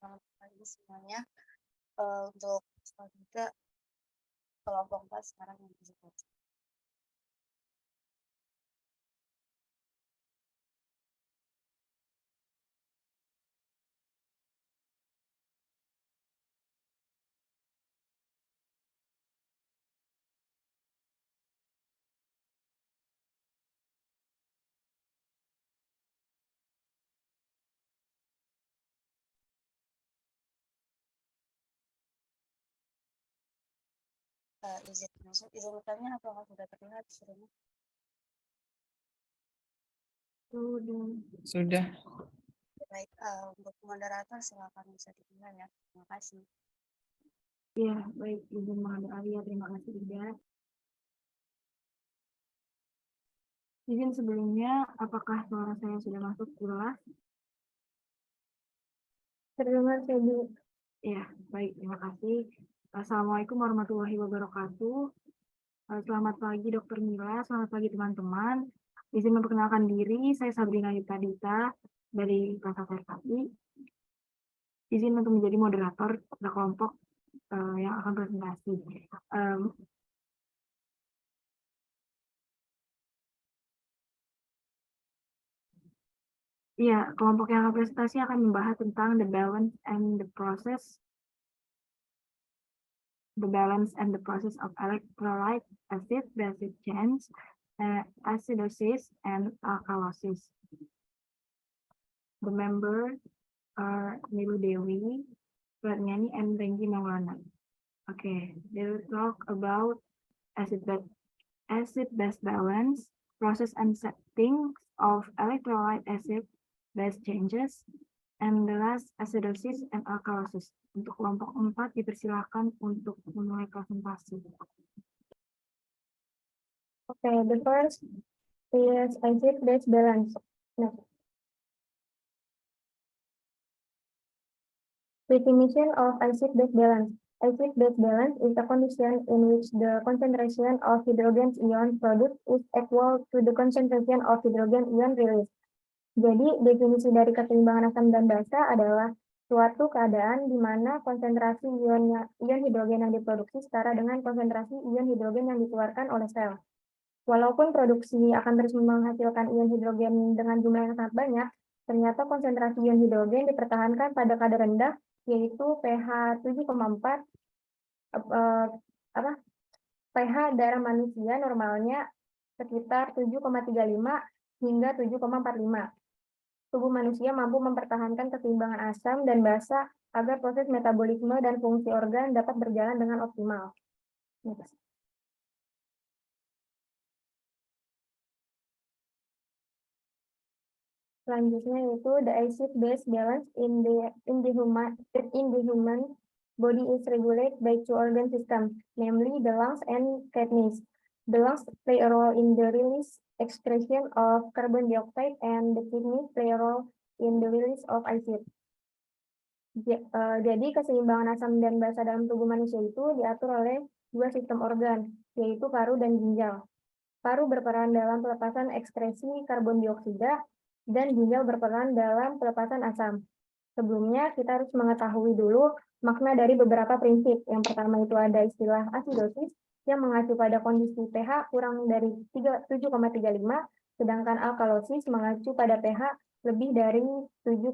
Selamat pagi semuanya. Untuk selanjutnya kelompok 4 sekarang yang disebut. Izin masuk, izin bertanya apakah sudah terlihat sudah? Sudah. Baik, untuk moderator silakan bisa dimulai ya. Terima kasih. Ya, baik, izin Muhammad Alia, terima kasih Ida. Izin sebelumnya, apakah suara saya sudah masuk jelas? Terdengar, Febi. Ya, baik, terima kasih. Assalamualaikum warahmatullahi wabarakatuh. Selamat pagi Dr. Mila, selamat pagi teman-teman. Izin memperkenalkan diri, saya Sabrina Yutta Dita dari kelas RKI. Izin untuk menjadi moderator pada kelompok yang akan presentasi. Ya, kelompok yang akan presentasi akan membahas tentang the balance and the process of electrolyte acid-basic chains, acidosis, and alkalosis. The members are Nilu Dewi, Pratnyani, and Renggi Maulana. Okay, they will talk about acid-base balance, process and settings of electrolyte acid-base changes, and the last acidosis and alkalosis. Untuk kelompok 4 dipersilakan untuk memulai presentasi. Okay, the first is acid-base balance. Next. Definition of acid-base balance. Acid-base balance is a condition in which the concentration of hydrogen ion produced is equal to the concentration of hydrogen ion released. Jadi, definisi dari keseimbangan asam dan basa adalah suatu keadaan di mana konsentrasi ion hidrogen yang diproduksi setara dengan konsentrasi ion hidrogen yang dikeluarkan oleh sel. Walaupun produksi akan terus menghasilkan ion hidrogen dengan jumlah yang sangat banyak, ternyata konsentrasi ion hidrogen dipertahankan pada kadar rendah, yaitu pH 7,4. pH darah manusia normalnya sekitar 7,35 hingga 7,45. Tubuh manusia mampu mempertahankan keseimbangan asam dan basa agar proses metabolisme dan fungsi organ dapat berjalan dengan optimal. Selanjutnya yaitu the acid-base balance in the human body is regulated by two organ systems, namely the lungs and kidneys. The lungs play a role in the release excretion of carbon dioxide and the kidneys play a role in the release of acid. Jadi keseimbangan asam dan basa dalam tubuh manusia itu diatur oleh dua sistem organ, yaitu paru dan ginjal. Paru berperan dalam pelepasan ekskresi karbon dioksida dan ginjal berperan dalam pelepasan asam. Sebelumnya kita harus mengetahui dulu makna dari beberapa prinsip. Yang pertama itu ada istilah asidosis yang mengacu pada kondisi pH kurang dari 7,35, sedangkan alkalosis mengacu pada pH lebih dari 7,45.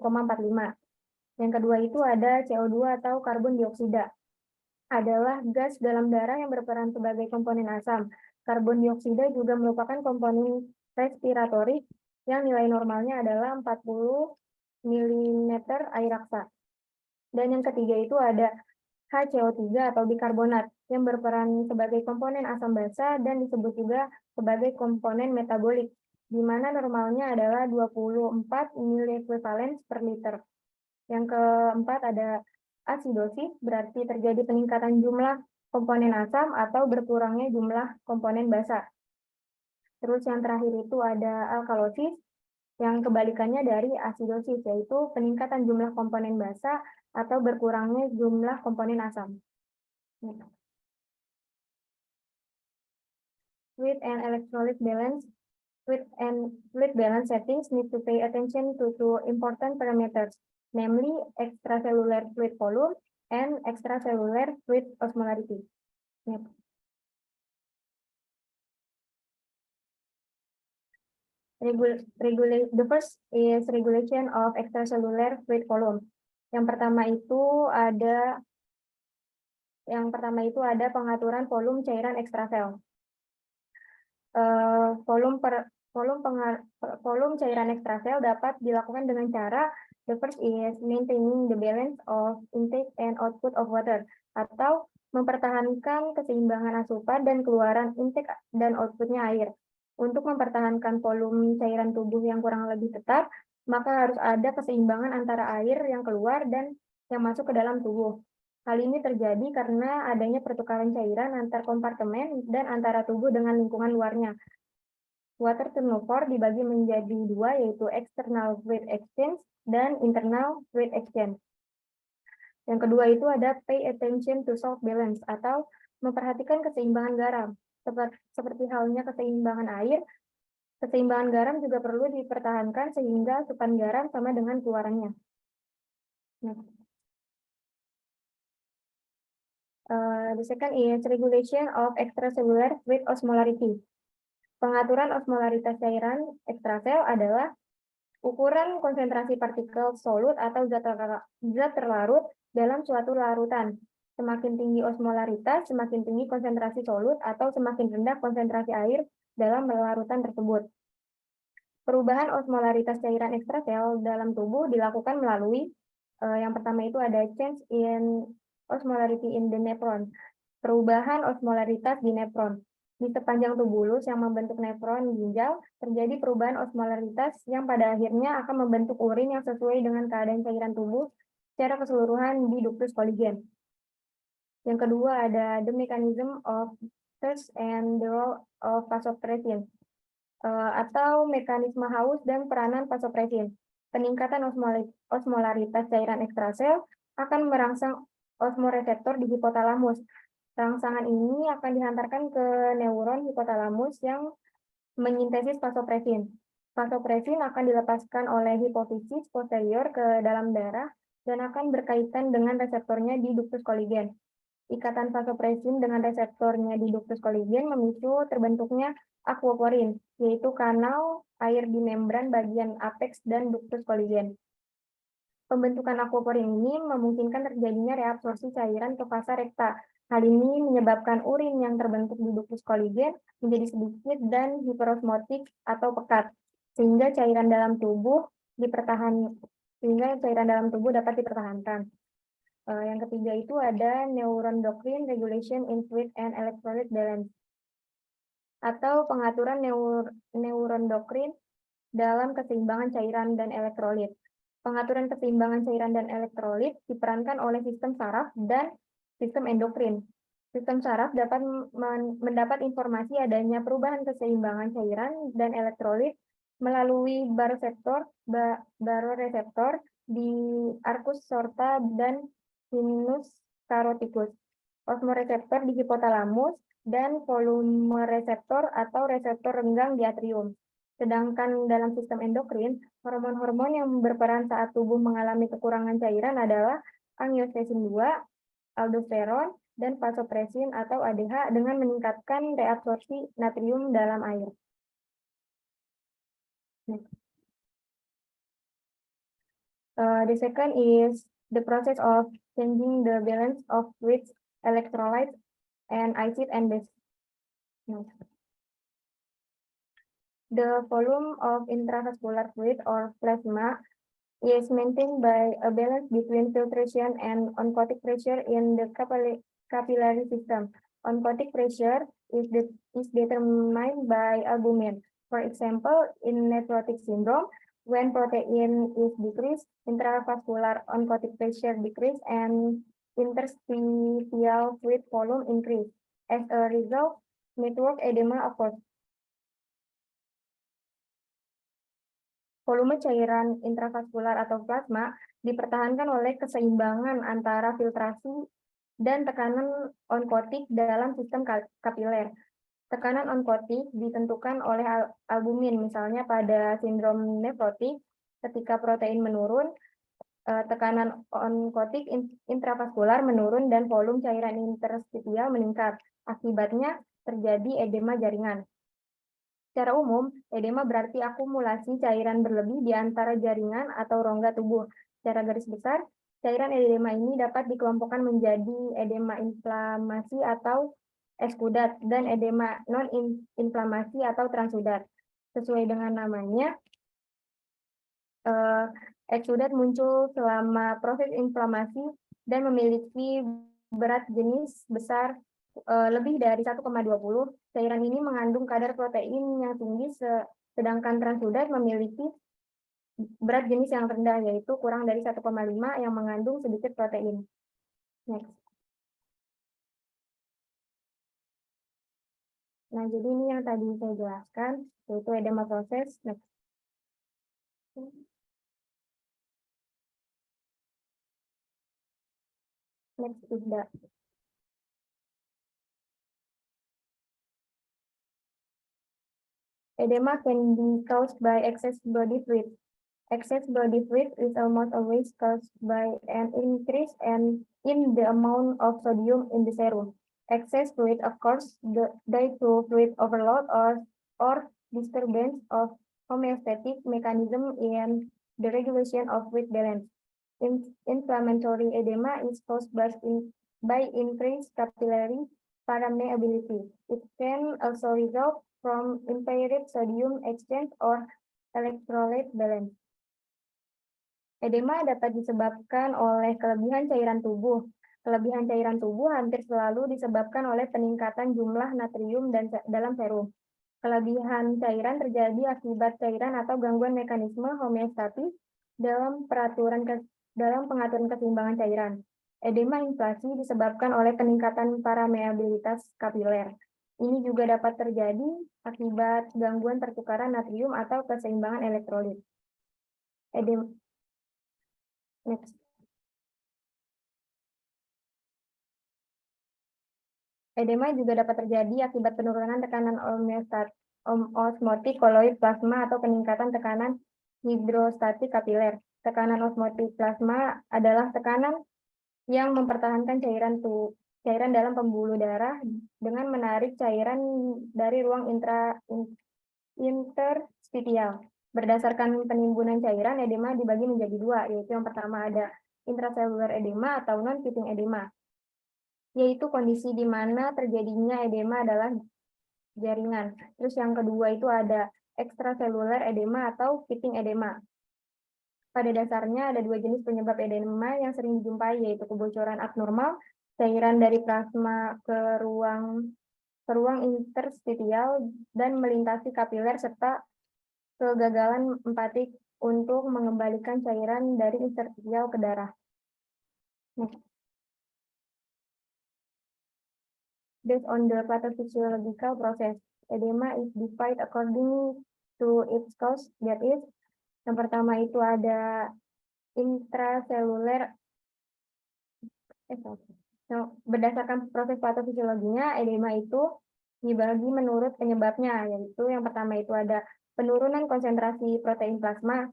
Yang kedua itu ada CO2 atau karbon dioksida. Adalah gas dalam darah yang berperan sebagai komponen asam. Karbon dioksida juga merupakan komponen respiratorik yang nilai normalnya adalah 40 mm air raksa. Dan yang ketiga itu ada HCO3 atau bikarbonat yang berperan sebagai komponen asam basa dan disebut juga sebagai komponen metabolik, di mana normalnya adalah 24 ml per liter. Yang keempat ada asidosis, berarti terjadi peningkatan jumlah komponen asam atau berkurangnya jumlah komponen basa. Terus yang terakhir itu ada alkalosis, yang kebalikannya dari asidosis, yaitu peningkatan jumlah komponen basa atau berkurangnya jumlah komponen asam. With an electrolyte balance, fluid balance settings need to pay attention to two important parameters. namely extracellular fluid volume and extracellular fluid osmolarity. Yep. The first is regulation of extracellular fluid volume. Yang pertama itu ada pengaturan volume cairan ekstrasel. Volume cairan ekstrasel dapat dilakukan dengan cara the first is maintaining the balance of intake and output of water, atau mempertahankan keseimbangan asupan dan keluaran intake dan outputnya air. Untuk mempertahankan volume cairan tubuh yang kurang lebih tetap, maka harus ada keseimbangan antara air yang keluar dan yang masuk ke dalam tubuh. Hal ini terjadi karena adanya pertukaran cairan antar kompartemen dan antara tubuh dengan lingkungan luarnya. Water turnover dibagi menjadi dua, yaitu external fluid exchange dan internal fluid exchange. Yang kedua itu ada pay attention to salt balance, atau memperhatikan keseimbangan garam. Seperti halnya keseimbangan air, keseimbangan garam juga perlu dipertahankan sehingga asupan garam sama dengan keluarannya. The second is regulation of extracellular fluid osmolarity. Pengaturan osmolaritas cairan ekstrasel adalah ukuran konsentrasi partikel solut atau zat terlarut dalam suatu larutan. Semakin tinggi osmolaritas, semakin tinggi konsentrasi solut, atau semakin rendah konsentrasi air dalam larutan tersebut. Perubahan osmolaritas cairan ekstrasel dalam tubuh dilakukan melalui yang pertama itu ada change in osmolarity in the nephron. Perubahan osmolaritas di nephron. Di sepanjang tubulus yang membentuk nefron ginjal, terjadi perubahan osmolaritas yang pada akhirnya akan membentuk urin yang sesuai dengan keadaan cairan tubuh secara keseluruhan di ductus Colligen. Yang kedua ada the mechanism of thirst and the role of vasopressin, atau mekanisme haus dan peranan vasopressin. Peningkatan osmolaritas cairan ekstrasel akan merangsang osmoreseptor di hipotalamus. Rangsangan ini akan dihantarkan ke neuron hipotalamus yang menyintesis vasopressin. Vasopressin akan dilepaskan oleh hipofisis posterior ke dalam darah dan akan berkaitan dengan reseptornya di ductus Colligen. Ikatan vasopressin dengan reseptornya di ductus Colligen memicu terbentuknya aquaporin, yaitu kanal air di membran bagian apex dan ductus Colligen. Pembentukan aquaporin ini memungkinkan terjadinya reabsorpsi cairan ke fasa rekta. Hal ini menyebabkan urin yang terbentuk di ductus Colligen menjadi sedikit dan hiperosmotik atau pekat, sehingga cairan dalam tubuh dapat dipertahankan. Yang ketiga itu ada neuroendocrine regulation in fluid and electrolyte balance, atau pengaturan neuroendokrin dalam keseimbangan cairan dan elektrolit. Pengaturan keseimbangan cairan dan elektrolit diperankan oleh sistem saraf dan sistem endokrin. Sistem saraf dapat mendapat informasi adanya perubahan keseimbangan cairan dan elektrolit melalui baroreseptor di arcus sorta dan sinus caroticus, osmoreseptor di hipotalamus, dan volumereseptor atau reseptor renggang di atrium. Sedangkan dalam sistem endokrin, hormon-hormon yang berperan saat tubuh mengalami kekurangan cairan adalah angiotensin 2, aldosteron, dan vasopressin atau ADH dengan meningkatkan reabsorpsi natrium dalam air. The second is the process of changing the balance of fluids, electrolytes, and acid and base. The volume of intravascular fluid or plasma is maintained by a balance between filtration and oncotic pressure in the capillary system. Oncotic pressure is determined by albumin. For example, in nephrotic syndrome, when protein is decreased, intravascular oncotic pressure decrease and interstitial fluid volume increase. As a result, network edema occurs. Volume cairan intravaskular atau plasma dipertahankan oleh keseimbangan antara filtrasi dan tekanan onkotik dalam sistem kapiler. Tekanan onkotik ditentukan oleh albumin, misalnya pada sindrom nefrotik, ketika protein menurun, tekanan onkotik intravaskular menurun dan volume cairan interstitial meningkat. Akibatnya terjadi edema jaringan. Secara umum, edema berarti akumulasi cairan berlebih di antara jaringan atau rongga tubuh. Secara garis besar, cairan edema ini dapat dikelompokkan menjadi edema inflamasi atau eksudat dan edema non-inflamasi atau transudat. Sesuai dengan namanya, eksudat muncul selama proses inflamasi dan memiliki berat jenis besar lebih dari 1,20. Cairan ini mengandung kadar protein yang tinggi, sedangkan transudat memiliki berat jenis yang rendah, yaitu kurang dari 1,5 yang mengandung sedikit protein. Next. Nah, jadi ini yang tadi saya jelaskan, yaitu edema proses. Next. Next is the edema can be caused by excess body fluid. Excess body fluid is almost always caused by an increase in the amount of sodium in the serum. Excess fluid occurs due to fluid overload or disturbance of homeostatic mechanism in the regulation of fluid balance. Inflammatory edema is caused by increased capillary permeability. It can also result from impaired sodium exchange or electrolyte balance. Edema dapat disebabkan oleh kelebihan cairan tubuh. Kelebihan cairan tubuh hampir selalu disebabkan oleh peningkatan jumlah natrium dalam serum. Kelebihan cairan terjadi akibat cairan atau gangguan mekanisme homeostatis dalam pengaturan keseimbangan cairan. Edema inflasi disebabkan oleh peningkatan permeabilitas kapiler. Ini juga dapat terjadi akibat gangguan pertukaran natrium atau keseimbangan elektrolit. Next. Edema juga dapat terjadi akibat penurunan tekanan osmotik koloid plasma atau peningkatan tekanan hidrostatik kapiler. Tekanan osmotik plasma adalah tekanan yang mempertahankan cairan dalam pembuluh darah dengan menarik cairan dari ruang interstitial. Berdasarkan penimbunan cairan, edema dibagi menjadi dua, yaitu yang pertama ada intracellular edema atau non-pitting edema, yaitu kondisi di mana terjadinya edema adalah jaringan. Terus yang kedua itu ada extracellular edema atau pitting edema. Pada dasarnya ada dua jenis penyebab edema yang sering dijumpai, yaitu kebocoran abnormal cairan dari plasma ke ruang interstitial dan melintasi kapiler, serta kegagalan empatik untuk mengembalikan cairan dari interstitial ke darah. Based on the pathophysiological process, edema is divided according to its cause. That is, yang pertama itu ada intracellular. Berdasarkan proses patofisiologinya, edema itu dibagi menurut penyebabnya, yaitu yang pertama itu ada penurunan konsentrasi protein plasma,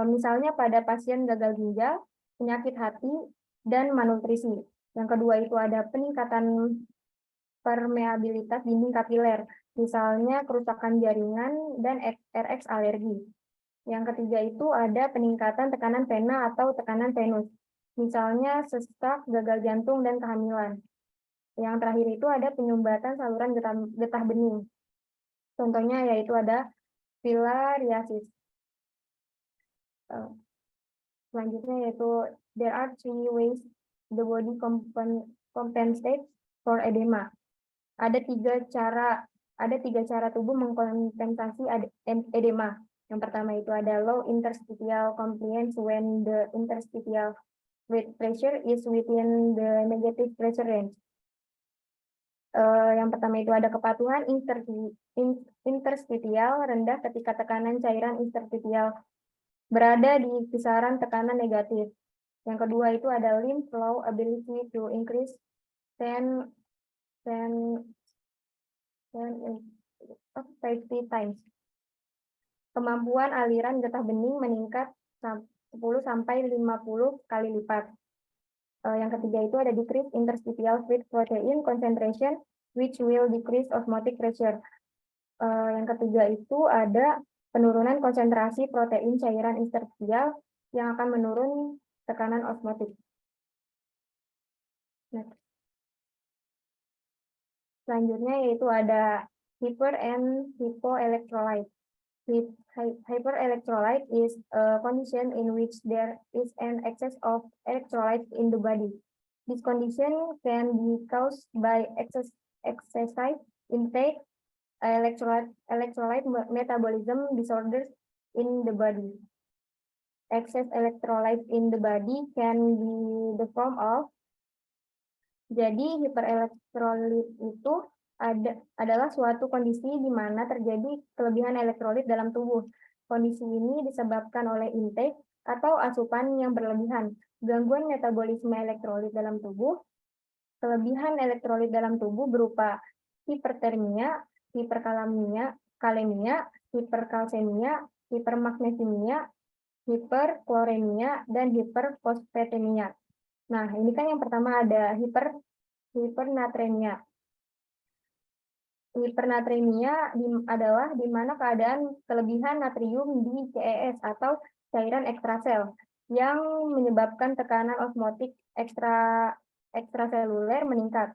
misalnya pada pasien gagal ginjal, penyakit hati, dan malnutrisi. Yang kedua itu ada peningkatan permeabilitas dinding kapiler, misalnya kerusakan jaringan dan RX alergi. Yang ketiga itu ada peningkatan tekanan vena atau tekanan venus, misalnya sesak, gagal jantung, dan kehamilan. Yang terakhir itu ada penyumbatan saluran getah bening. Contohnya yaitu ada filariasis. Selanjutnya yaitu there are three ways the body compensates for edema. Ada tiga cara tubuh mengkompensasi edema. Yang pertama itu ada low interstitial compliance when the interstitial fluid pressure is within the negative pressure range. Yang pertama itu ada kepatuhan interstitial rendah ketika tekanan cairan interstitial berada di kisaran tekanan negatif. Yang kedua itu ada lymph flow ability to increase 10 50 times. Kemampuan aliran getah bening meningkat 10 sampai 50 kali lipat. Yang ketiga itu ada decrease interstitial sweet protein concentration which will decrease osmotic pressure. Yang ketiga itu ada penurunan konsentrasi protein cairan interstitial yang akan menurun tekanan osmotik. Next. Selanjutnya yaitu ada hyper and hypoelectrolyte. Hyperelectrolyte is a condition in which there is an excess of electrolytes in the body. This condition can be caused by excessive intake, electrolyte metabolism disorders in the body. Excess electrolyte in the body can be the form of. Jadi hiperelektrolit itu adalah suatu kondisi di mana terjadi kelebihan elektrolit dalam tubuh. Kondisi ini disebabkan oleh intake atau asupan yang berlebihan, gangguan metabolisme elektrolit dalam tubuh, kelebihan elektrolit dalam tubuh berupa hipertermia, hiperkalemia, hiperkalsemia, hipermagnesemia, hiperkloremia, dan hiperfosfatemia. Nah, ini kan yang pertama ada hipernatremia. Hipernatremia adalah di mana keadaan kelebihan natrium di CES atau cairan ekstrasel yang menyebabkan tekanan osmotik ekstraseluler meningkat.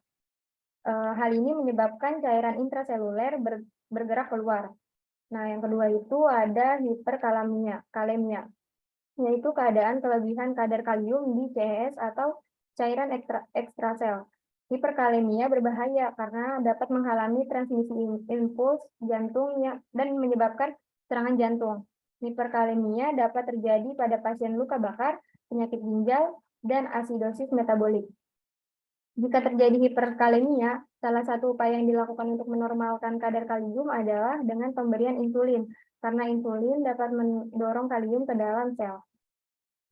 Hal ini menyebabkan cairan intraseluler bergerak keluar. Nah, yang kedua itu ada hiperkalemia, yaitu keadaan kelebihan kadar kalium di CES atau cairan ekstrasel. Hiperkalemia berbahaya karena dapat menghalangi transmisi impuls jantung dan menyebabkan serangan jantung. Hiperkalemia dapat terjadi pada pasien luka bakar, penyakit ginjal, dan asidosis metabolik. Jika terjadi hiperkalemia, salah satu upaya yang dilakukan untuk menormalkan kadar kalium adalah dengan pemberian insulin, karena insulin dapat mendorong kalium ke dalam sel.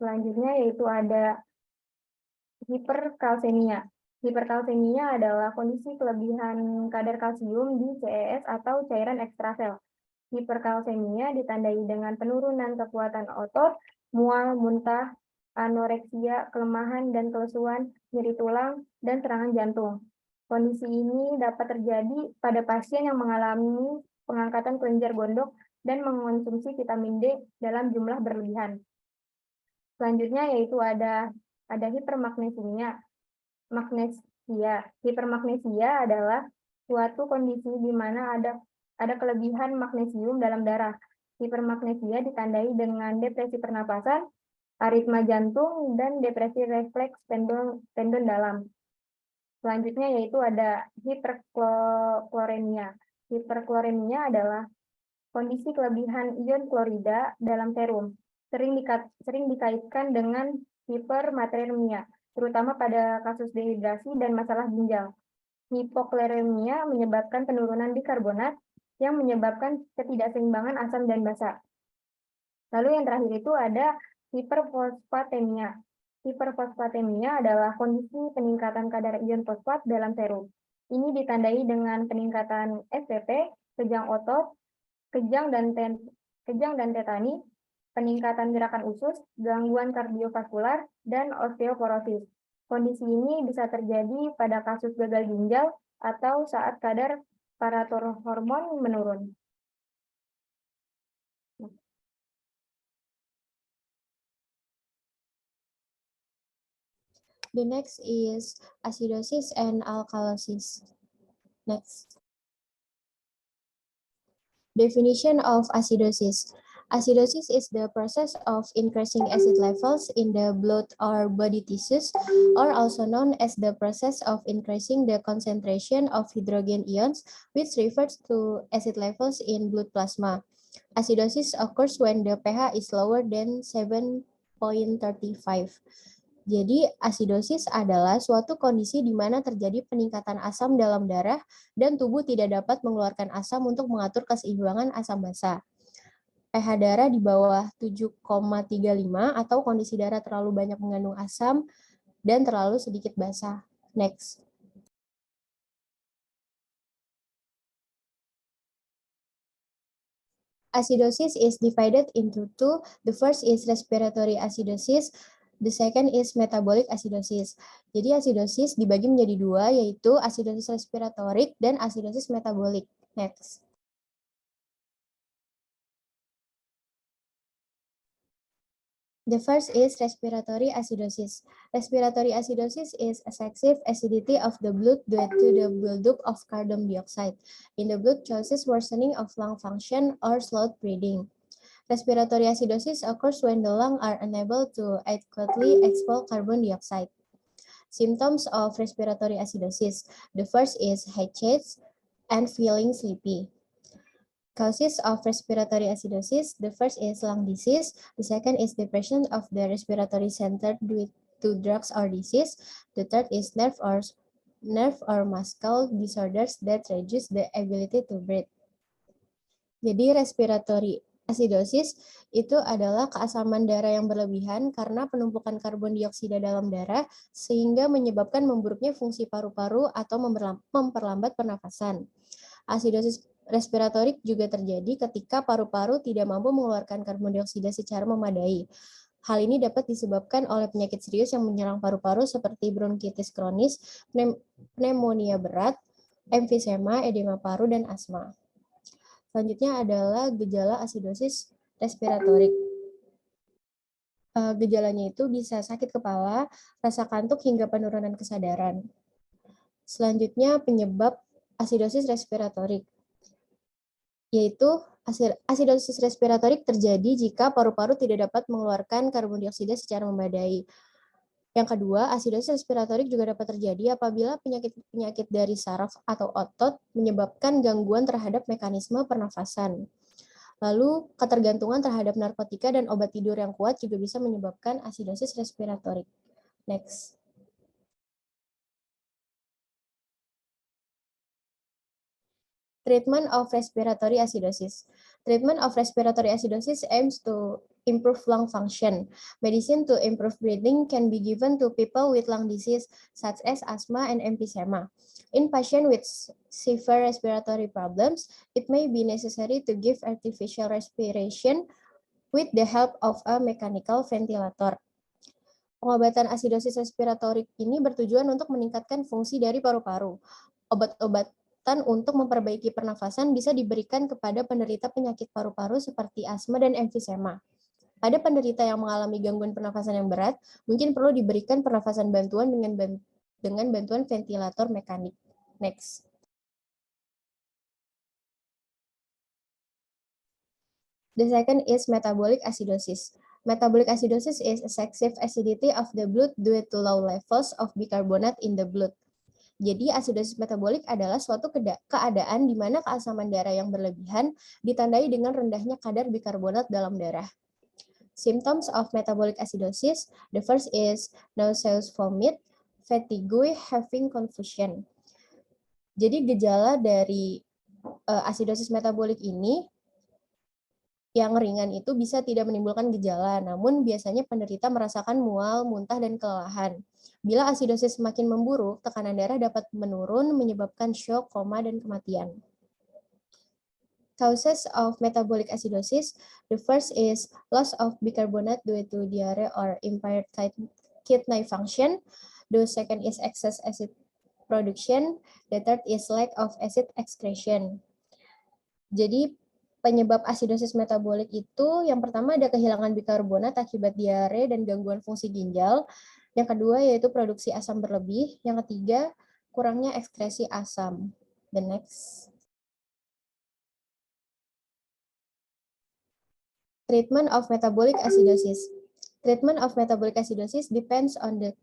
Selanjutnya yaitu ada hiperkalsemia. Hiperkalsemia adalah kondisi kelebihan kadar kalsium di CES atau cairan ekstrasel. Hiperkalsemia ditandai dengan penurunan kekuatan otot, mual, muntah, anoreksia, kelemahan dan kelesuan, nyeri tulang, dan serangan jantung. Kondisi ini dapat terjadi pada pasien yang mengalami pengangkatan kelenjar gondok dan mengonsumsi vitamin D dalam jumlah berlebihan. Selanjutnya yaitu ada hipermagnesemia. Hipermagnesia adalah suatu kondisi di mana ada kelebihan magnesium dalam darah. Hipermagnesia ditandai dengan depresi pernapasan, aritma jantung, dan depresi refleks tendon dalam. Selanjutnya yaitu ada hiperkloremia. Hiperkloremia adalah kondisi kelebihan ion klorida dalam serum. Sering dikaitkan dengan hipernatremia, terutama pada kasus dehidrasi dan masalah ginjal. Hipokleremia menyebabkan penurunan bikarbonat yang menyebabkan ketidakseimbangan asam dan basa. Lalu yang terakhir itu ada hiperfosfatemia. Hiperfosfatemia adalah kondisi peningkatan kadar ion fosfat dalam serum. Ini ditandai dengan peningkatan SPP, kejang otot, kejang dan tetani, peningkatan gerakan usus, gangguan kardiovaskular, dan osteoporosis. Kondisi ini bisa terjadi pada kasus gagal ginjal atau saat kadar parathormon menurun. The next is acidosis and alkalosis. Next. Definition of acidosis. Acidosis is the process of increasing acid levels in the blood or body tissues, or also known as the process of increasing the concentration of hydrogen ions, which refers to acid levels in blood plasma. Acidosis occurs when the pH is lower than 7.35. Jadi, asidosis adalah suatu kondisi di mana terjadi peningkatan asam dalam darah dan tubuh tidak dapat mengeluarkan asam untuk mengatur keseimbangan asam basa. pH darah di bawah 7,35 atau kondisi darah terlalu banyak mengandung asam dan terlalu sedikit basa. Next. Acidosis is divided into two. The first is respiratory acidosis, the second is metabolic acidosis. Jadi acidosis dibagi menjadi dua, yaitu acidosis respiratorik dan acidosis metabolik. Next. The first is respiratory acidosis. Respiratory acidosis is excessive acidity of the blood due to the buildup of carbon dioxide in the blood, causes worsening of lung function or slowed breathing. Respiratory acidosis occurs when the lungs are unable to adequately expel carbon dioxide. Symptoms of respiratory acidosis. The first is headache and feeling sleepy. Causes of respiratory acidosis. The first is lung disease. The second is depression of the respiratory center due to drugs or disease. The third is nerve or muscle disorders that reduce the ability to breathe. Jadi respiratory acidosis itu adalah keasaman darah yang berlebihan karena penumpukan karbon dioksida dalam darah sehingga menyebabkan memburuknya fungsi paru-paru atau memperlambat pernafasan. Asidosis respiratorik juga terjadi ketika paru-paru tidak mampu mengeluarkan karbon dioksida secara memadai. Hal ini dapat disebabkan oleh penyakit serius yang menyerang paru-paru seperti bronkitis kronis, pneumonia berat, emfisema, edema paru, dan asma. Selanjutnya adalah gejala asidosis respiratorik. Gejalanya itu bisa sakit kepala, rasa kantuk, hingga penurunan kesadaran. Selanjutnya penyebab asidosis respiratorik, yaitu asidosis respiratorik terjadi jika paru-paru tidak dapat mengeluarkan karbon dioksida secara memadai. Yang kedua, asidosis respiratorik juga dapat terjadi apabila penyakit dari saraf atau otot menyebabkan gangguan terhadap mekanisme pernafasan. Lalu, ketergantungan terhadap narkotika dan obat tidur yang kuat juga bisa menyebabkan asidosis respiratorik. Next. Treatment of respiratory acidosis. Treatment of respiratory acidosis aims to improve lung function. Medicine to improve breathing can be given to people with lung disease such as asthma and emphysema. In patients with severe respiratory problems, it may be necessary to give artificial respiration with the help of a mechanical ventilator. Pengobatan asidosis respiratorik ini bertujuan untuk meningkatkan fungsi dari paru-paru. Obat-obatan untuk memperbaiki pernafasan bisa diberikan kepada penderita penyakit paru-paru seperti asma dan emfisema. Pada penderita yang mengalami gangguan pernafasan yang berat, mungkin perlu diberikan pernafasan bantuan dengan bantuan ventilator mekanik. Next. The second is metabolic acidosis. Metabolic acidosis is excessive acidity of the blood due to low levels of bicarbonate in the blood. Jadi asidosis metabolik adalah suatu keadaan di mana keasaman darah yang berlebihan ditandai dengan rendahnya kadar bikarbonat dalam darah. Symptoms of metabolic acidosis, the first is nauseous vomit, fatigue, having confusion. Jadi gejala dari asidosis metabolik ini yang ringan itu bisa tidak menimbulkan gejala, namun biasanya penderita merasakan mual, muntah, dan kelelahan. Bila asidosis semakin memburuk, tekanan darah dapat menurun, menyebabkan shock, koma, dan kematian. Causes of metabolic acidosis, the first is loss of bicarbonate due to diarrhea or impaired kidney function. The second is excess acid production. The third is lack of acid excretion. Jadi penyebab asidosis metabolik itu yang pertama ada kehilangan bikarbonat akibat diare dan gangguan fungsi ginjal. Yang kedua yaitu produksi asam berlebih. Yang ketiga kurangnya ekskresi asam. The next. Treatment of metabolic acidosis. Treatment of metabolic acidosis depends on the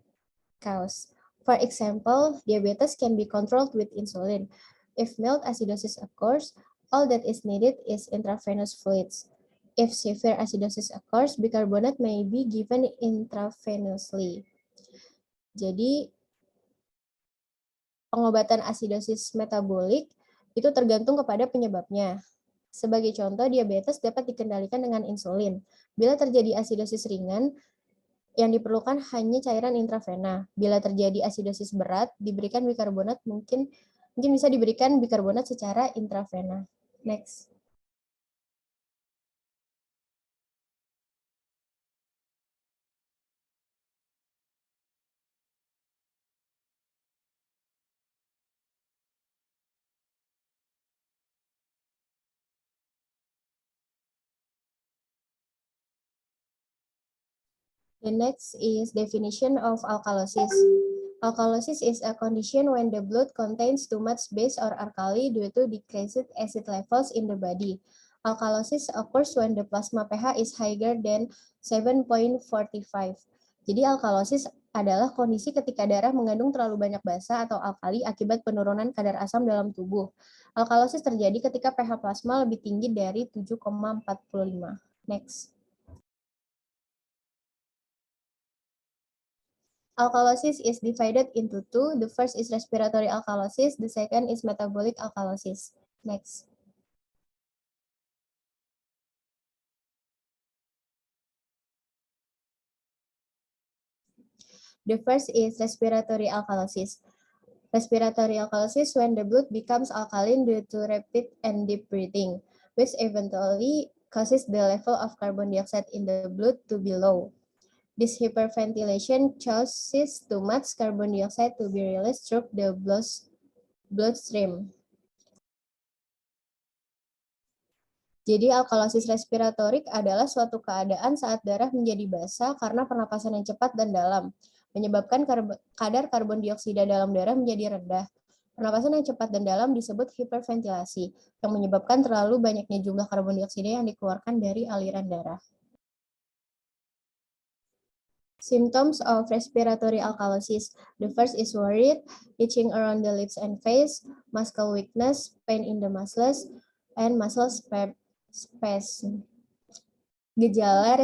cause. For example, diabetes can be controlled with insulin. If mild acidosis occurs, all that is needed is intravenous fluids. If severe acidosis occurs, bicarbonate may be given intravenously. Jadi, pengobatan asidosis metabolik itu tergantung kepada penyebabnya. Sebagai contoh, diabetes dapat dikendalikan dengan insulin. Bila terjadi asidosis ringan, yang diperlukan hanya cairan intravena. Bila terjadi asidosis berat, diberikan bikarbonat mungkin bisa diberikan bikarbonat secara intravena. Next. The next is definition of alkalosis. Alkalosis is a condition when the blood contains too much base or alkali due to decreased acid levels in the body. Alkalosis occurs when the plasma pH is higher than 7.45. Jadi alkalosis adalah kondisi ketika darah mengandung terlalu banyak basa atau alkali akibat penurunan kadar asam dalam tubuh. Alkalosis terjadi ketika pH plasma lebih tinggi dari 7,45. Next. Alkalosis is divided into two. The first is respiratory alkalosis. The second is metabolic alkalosis. Next. The first is respiratory alkalosis. Respiratory alkalosis when the blood becomes alkaline due to rapid and deep breathing, which eventually causes the level of carbon dioxide in the blood to be low. This hyperventilation causes too much carbon dioxide to be released through the bloodstream. Jadi alkalosis respiratorik adalah suatu keadaan saat darah menjadi basa karena pernapasan yang cepat dan dalam, menyebabkan kadar karbon dioksida dalam darah menjadi rendah. Pernapasan yang cepat dan dalam disebut hiperventilasi, yang menyebabkan terlalu banyaknya jumlah karbon dioksida yang dikeluarkan dari aliran darah. Symptoms of respiratory alkalosis. The first is worried, itching around the lips and face, muscle weakness, pain in the muscles, and muscle spasm. Gejala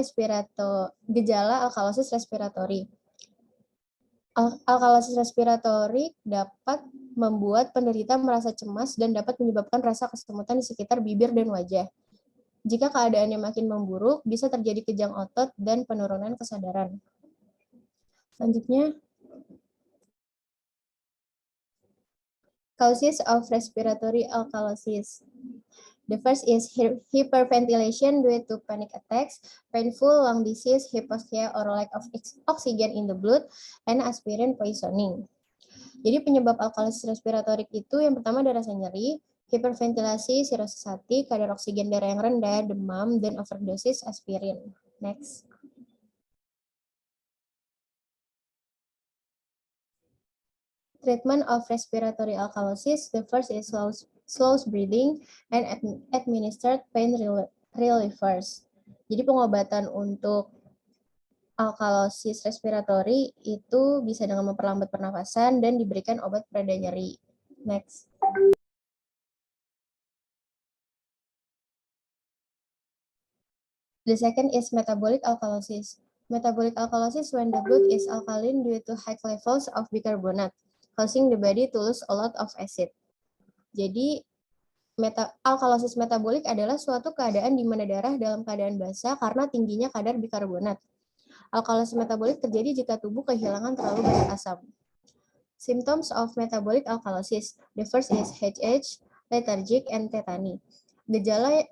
alkalosis respiratori. Alkalosis respiratori dapat membuat penderita merasa cemas dan dapat menyebabkan rasa kesemutan di sekitar bibir dan wajah. Jika keadaannya makin memburuk, bisa terjadi kejang otot dan penurunan kesadaran. Selanjutnya, causes of respiratory alkalosis. The first is hyperventilation due to panic attacks, painful lung disease, hypoxia or lack of oxygen in the blood, and aspirin poisoning. Jadi penyebab alkalosis respiratorik itu yang pertama ada rasa nyeri, hiperventilasi, sirosis hati, kadar oksigen darah yang rendah, demam, dan overdosis aspirin. Next. Treatment of respiratory alkalosis. The first is slow breathing and administered pain relievers. Jadi pengobatan untuk alkalosis respiratori itu bisa dengan memperlambat pernafasan dan diberikan obat pereda nyeri. Next. The second is metabolic alkalosis. Metabolic alkalosis when the blood is alkaline due to high levels of bicarbonate, causing the body to lose a lot of acid. Jadi, alkalosis metabolik adalah suatu keadaan di mana darah dalam keadaan basa karena tingginya kadar bikarbonat. Alkalosis metabolik terjadi jika tubuh kehilangan terlalu banyak asam. Symptoms of metabolic alkalosis. The first is headache, lethargic, and tetany. Gejala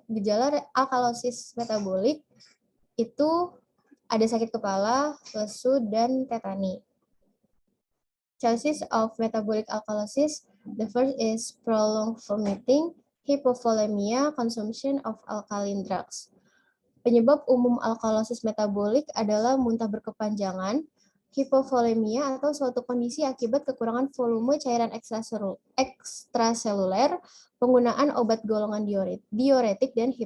alkalosis metabolik itu ada sakit kepala, lesu, dan tetani. Causes of metabolic alkalosis. The first is prolonged vomiting, hypovolemia, consumption of alkaline drugs. Penyebab umum alkalosis metabolik adalah muntah berkepanjangan, hipovolemia atau suatu kondisi akibat kekurangan volume cairan ekstraseluler, penggunaan obat golongan diuretik, dan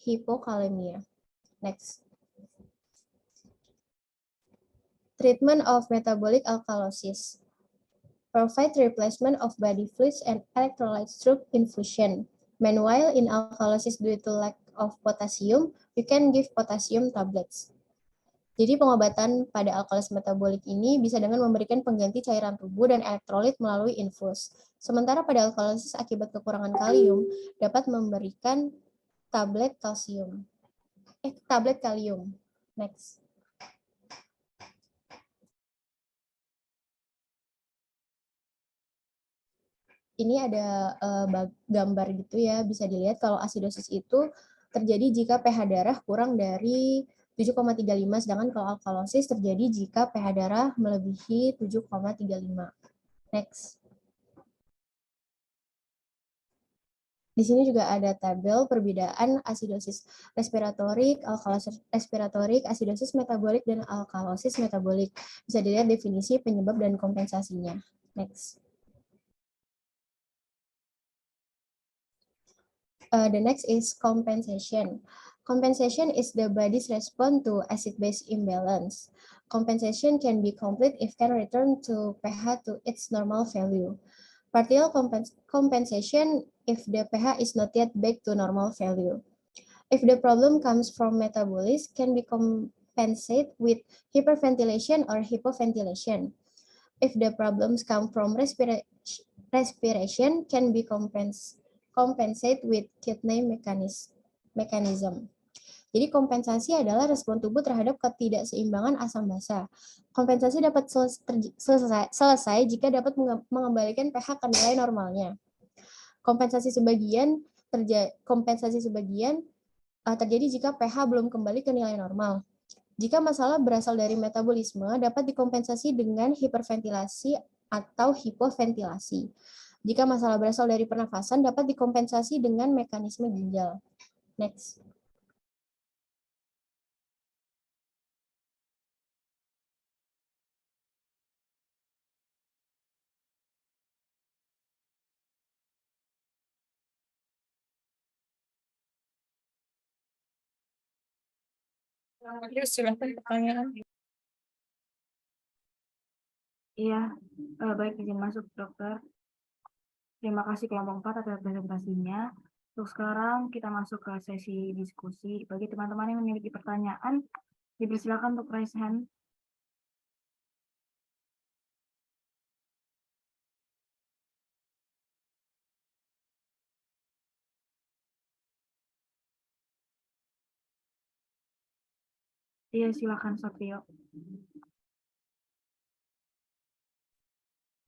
hipokalemia. Next. Treatment of metabolic alkalosis. Provide replacement of body fluids and electrolytes through infusion. Meanwhile, in alkalosis due to lack of potassium, you can give potassium tablets. Jadi pengobatan pada alkalosis metabolik ini bisa dengan memberikan pengganti cairan tubuh dan elektrolit melalui infus. Sementara pada alkalosis akibat kekurangan kalium, dapat memberikan tablet kalium. Next. Ini ada gambar gitu ya, bisa dilihat kalau asidosis itu terjadi jika pH darah kurang dari 7,35, sedangkan kalau alkalosis terjadi jika pH darah melebihi 7,35. Next. Di sini juga ada tabel perbedaan asidosis respiratorik, alkalosis respiratorik, asidosis metabolik, dan alkalosis metabolik. Bisa dilihat definisi, penyebab, dan kompensasinya. Next. The next is compensation. Compensation is the body's response to acid-base imbalance. Compensation can be complete if can return to pH to its normal value. Partial compensation if the pH is not yet back to normal value. If the problem comes from metabolism, can be compensated with hyperventilation or hypoventilation. If the problems come from respiration, can be compensated with kidney mechanism. Jadi kompensasi adalah respon tubuh terhadap ketidakseimbangan asam basa. Kompensasi dapat selesai jika dapat mengembalikan pH ke nilai normalnya. Kompensasi sebagian terjadi jika pH belum kembali ke nilai normal. Jika masalah berasal dari metabolisme, dapat dikompensasi dengan hiperventilasi atau hipoventilasi. Jika masalah berasal dari pernafasan, dapat dikompensasi dengan mekanisme ginjal. Next. Silakan pertanyaan. Iya, baik, izin masuk dokter. Terima kasih kelompok 4 atas presentasinya. Untuk sekarang kita masuk ke sesi diskusi. Bagi teman-teman yang memiliki pertanyaan, dipersilakan untuk raise hand. Iya, silakan Satrio.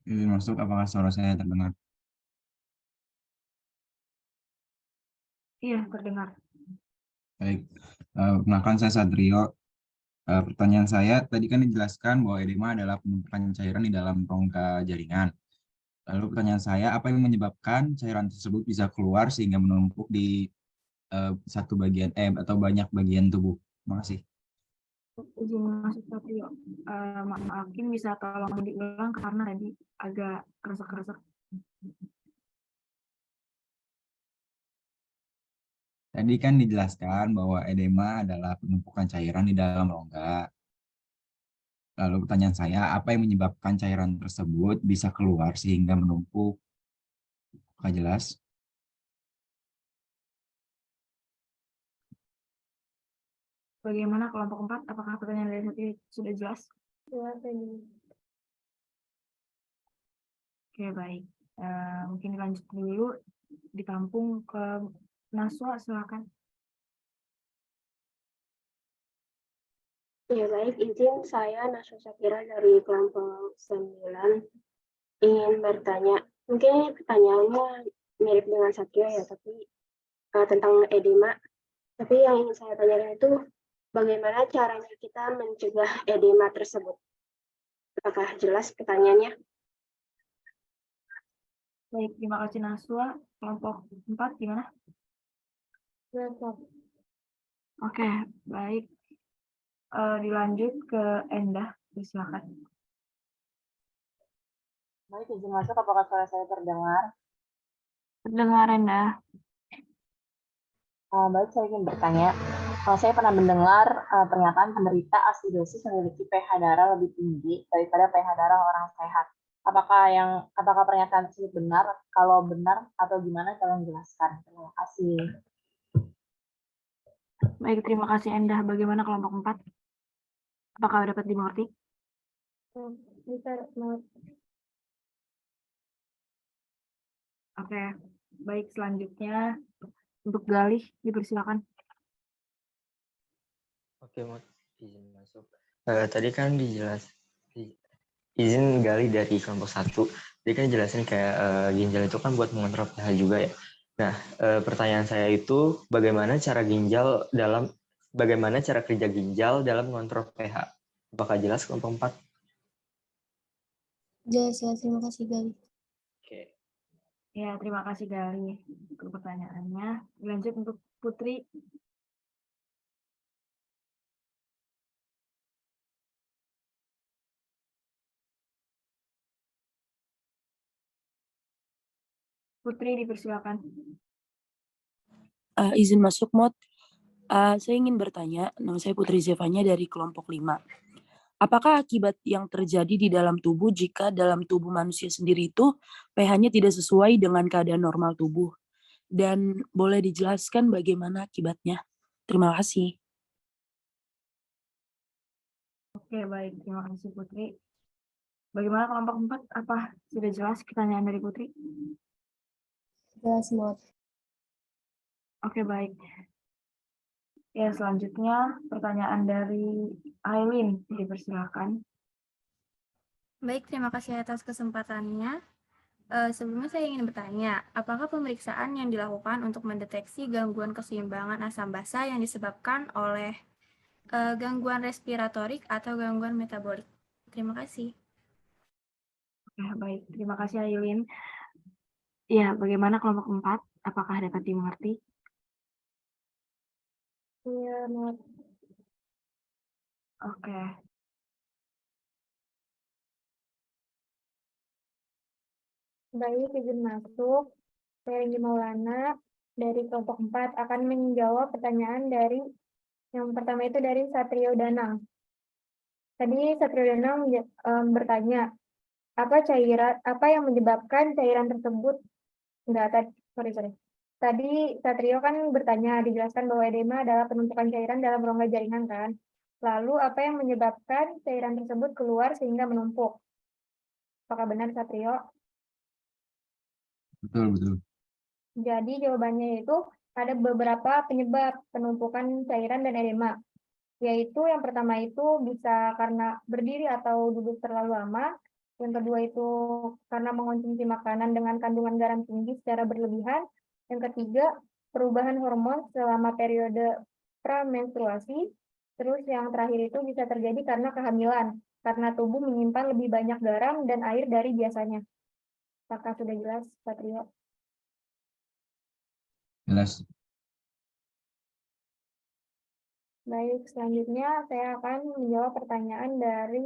Izin masuk, apakah suara saya terdengar? Iya, terdengar. Baik, perkenalkan saya Satrio. Pertanyaan saya, tadi kan dijelaskan bahwa edema adalah penumpukan cairan di dalam rongga jaringan. Lalu pertanyaan saya, apa yang menyebabkan cairan tersebut bisa keluar sehingga menumpuk di satu bagian atau banyak bagian tubuh? Terima kasih. Izin masuk Satrio. Maafin bisa tolong diulang karena tadi agak keresek-keresek. Tadi kan dijelaskan bahwa edema adalah penumpukan cairan di dalam rongga. Lalu pertanyaan saya, apa yang menyebabkan cairan tersebut bisa keluar sehingga menumpuk? Apakah jelas? Bagaimana kelompok 4? Apakah pertanyaan dari Satrio sudah jelas? Oke, baik. Mungkin dilanjut dulu, ditampung ke Naswa, silakan. Ya baik, izin saya Naswa Syakira dari kelompok 9 ingin bertanya. Mungkin ini pertanyaannya mirip dengan Satrio ya, tapi tentang edema. Tapi yang ingin saya tanyakan itu bagaimana caranya kita mencegah edema tersebut? Apakah jelas pertanyaannya? Baik, terima kasih Naswa. Kelompok 4 gimana? Oke, baik. Dilanjut ke Endah, silakan. Baik, izin masuk, apakah suara saya terdengar? Terdengar, Endah. Baik, saya ingin bertanya. Saya pernah mendengar pernyataan penderita asidosis memiliki pH darah lebih tinggi daripada pH darah orang sehat. Apakah pernyataan tersebut benar? Kalau benar atau gimana, tolong jelaskan. Terima kasih. Baik, terima kasih Endah. Bagaimana kelompok 4? Apakah dapat dimengerti? Bisa Oke, baik, selanjutnya untuk Galih, dipersilakan. Oke, mau izin masuk. Tadi kan izin Gali dari kelompok 1. Jadi kan jelasin kayak ginjal itu kan buat mengontrol pH juga ya. Nah, pertanyaan saya itu bagaimana cara kerja ginjal dalam mengontrol pH? Apakah jelas kelompok 4? Jelas, terima kasih Gali. Oke. Ya, terima kasih Gali untuk pertanyaannya. Lanjut untuk Putri. Putri, dipersilakan. Izin masuk, Mod. Saya ingin bertanya, nama saya Putri Zevanya dari kelompok 5. Apakah akibat yang terjadi di dalam tubuh jika dalam tubuh manusia sendiri itu pH-nya tidak sesuai dengan keadaan normal tubuh? Dan boleh dijelaskan bagaimana akibatnya? Terima kasih. Oke, baik. Terima kasih Putri. Bagaimana kelompok 4? Apa sudah jelas pertanyaan dari Putri? Jelas, Mod. Oke, baik. Ya, selanjutnya pertanyaan dari Aileen, dipersilakan. Baik, terima kasih atas kesempatannya. Sebelumnya saya ingin bertanya, apakah pemeriksaan yang dilakukan untuk mendeteksi gangguan keseimbangan asam basa yang disebabkan oleh gangguan respiratorik atau gangguan metabolik? Terima kasih. Ya, baik. Terima kasih Aileen. Ya, bagaimana kelompok 4? Apakah dapat dimengerti? Iya, Mod. Oke. Baik, izin masuk. Saya Ringgi Maulana dari kelompok 4 akan menjawab pertanyaan dari yang pertama itu dari Satrio Danang. Tadi Satrio Danang bertanya, apa yang menyebabkan cairan tersebut sorry. Tadi Satrio kan bertanya, dijelaskan bahwa edema adalah penumpukan cairan dalam rongga jaringan kan. Lalu apa yang menyebabkan cairan tersebut keluar sehingga menumpuk? Apakah benar Satrio? Betul. Jadi jawabannya itu ada beberapa penyebab penumpukan cairan dan edema. Yaitu yang pertama itu bisa karena berdiri atau duduk terlalu lama. Yang kedua itu karena mengonsumsi makanan dengan kandungan garam tinggi secara berlebihan. Yang ketiga, perubahan hormon selama periode pramenstruasi. Terus yang terakhir itu bisa terjadi karena kehamilan, karena tubuh menyimpan lebih banyak garam dan air dari biasanya. Apakah sudah jelas, Satrio? Jelas. Baik, selanjutnya saya akan menjawab pertanyaan dari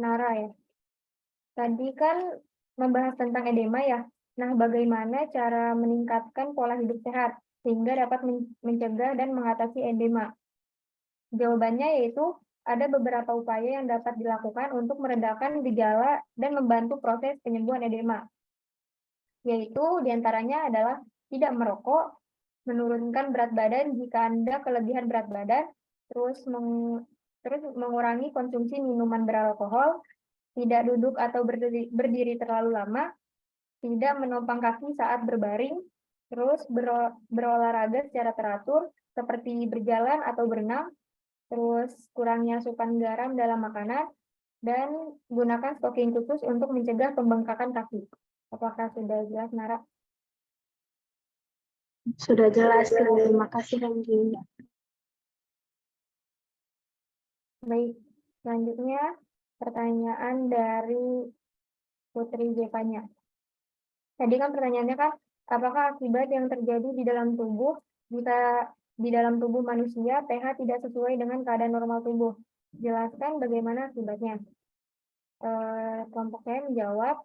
Nara ya. Tadi kan membahas tentang edema ya. Nah, bagaimana cara meningkatkan pola hidup sehat sehingga dapat mencegah dan mengatasi edema? Jawabannya yaitu ada beberapa upaya yang dapat dilakukan untuk meredakan gejala dan membantu proses penyembuhan edema. Yaitu diantaranya adalah tidak merokok, menurunkan berat badan jika Anda kelebihan berat badan, terus mengurangi konsumsi minuman beralkohol, tidak duduk atau berdiri terlalu lama, tidak menopang kaki saat berbaring, terus berolahraga secara teratur, seperti berjalan atau berenang, terus kurangi asupan garam dalam makanan, dan gunakan stocking khusus untuk mencegah pembengkakan kaki. Apakah sudah jelas, Nara? Sudah jelas, terima kasih Ranggi. Baik, selanjutnya pertanyaan dari Putri Jevanya. Tadi kan pertanyaannya kan, apakah akibat yang terjadi di dalam tubuh jika di dalam tubuh manusia pH tidak sesuai dengan keadaan normal tubuh? Jelaskan bagaimana akibatnya. Kelompok saya menjawab,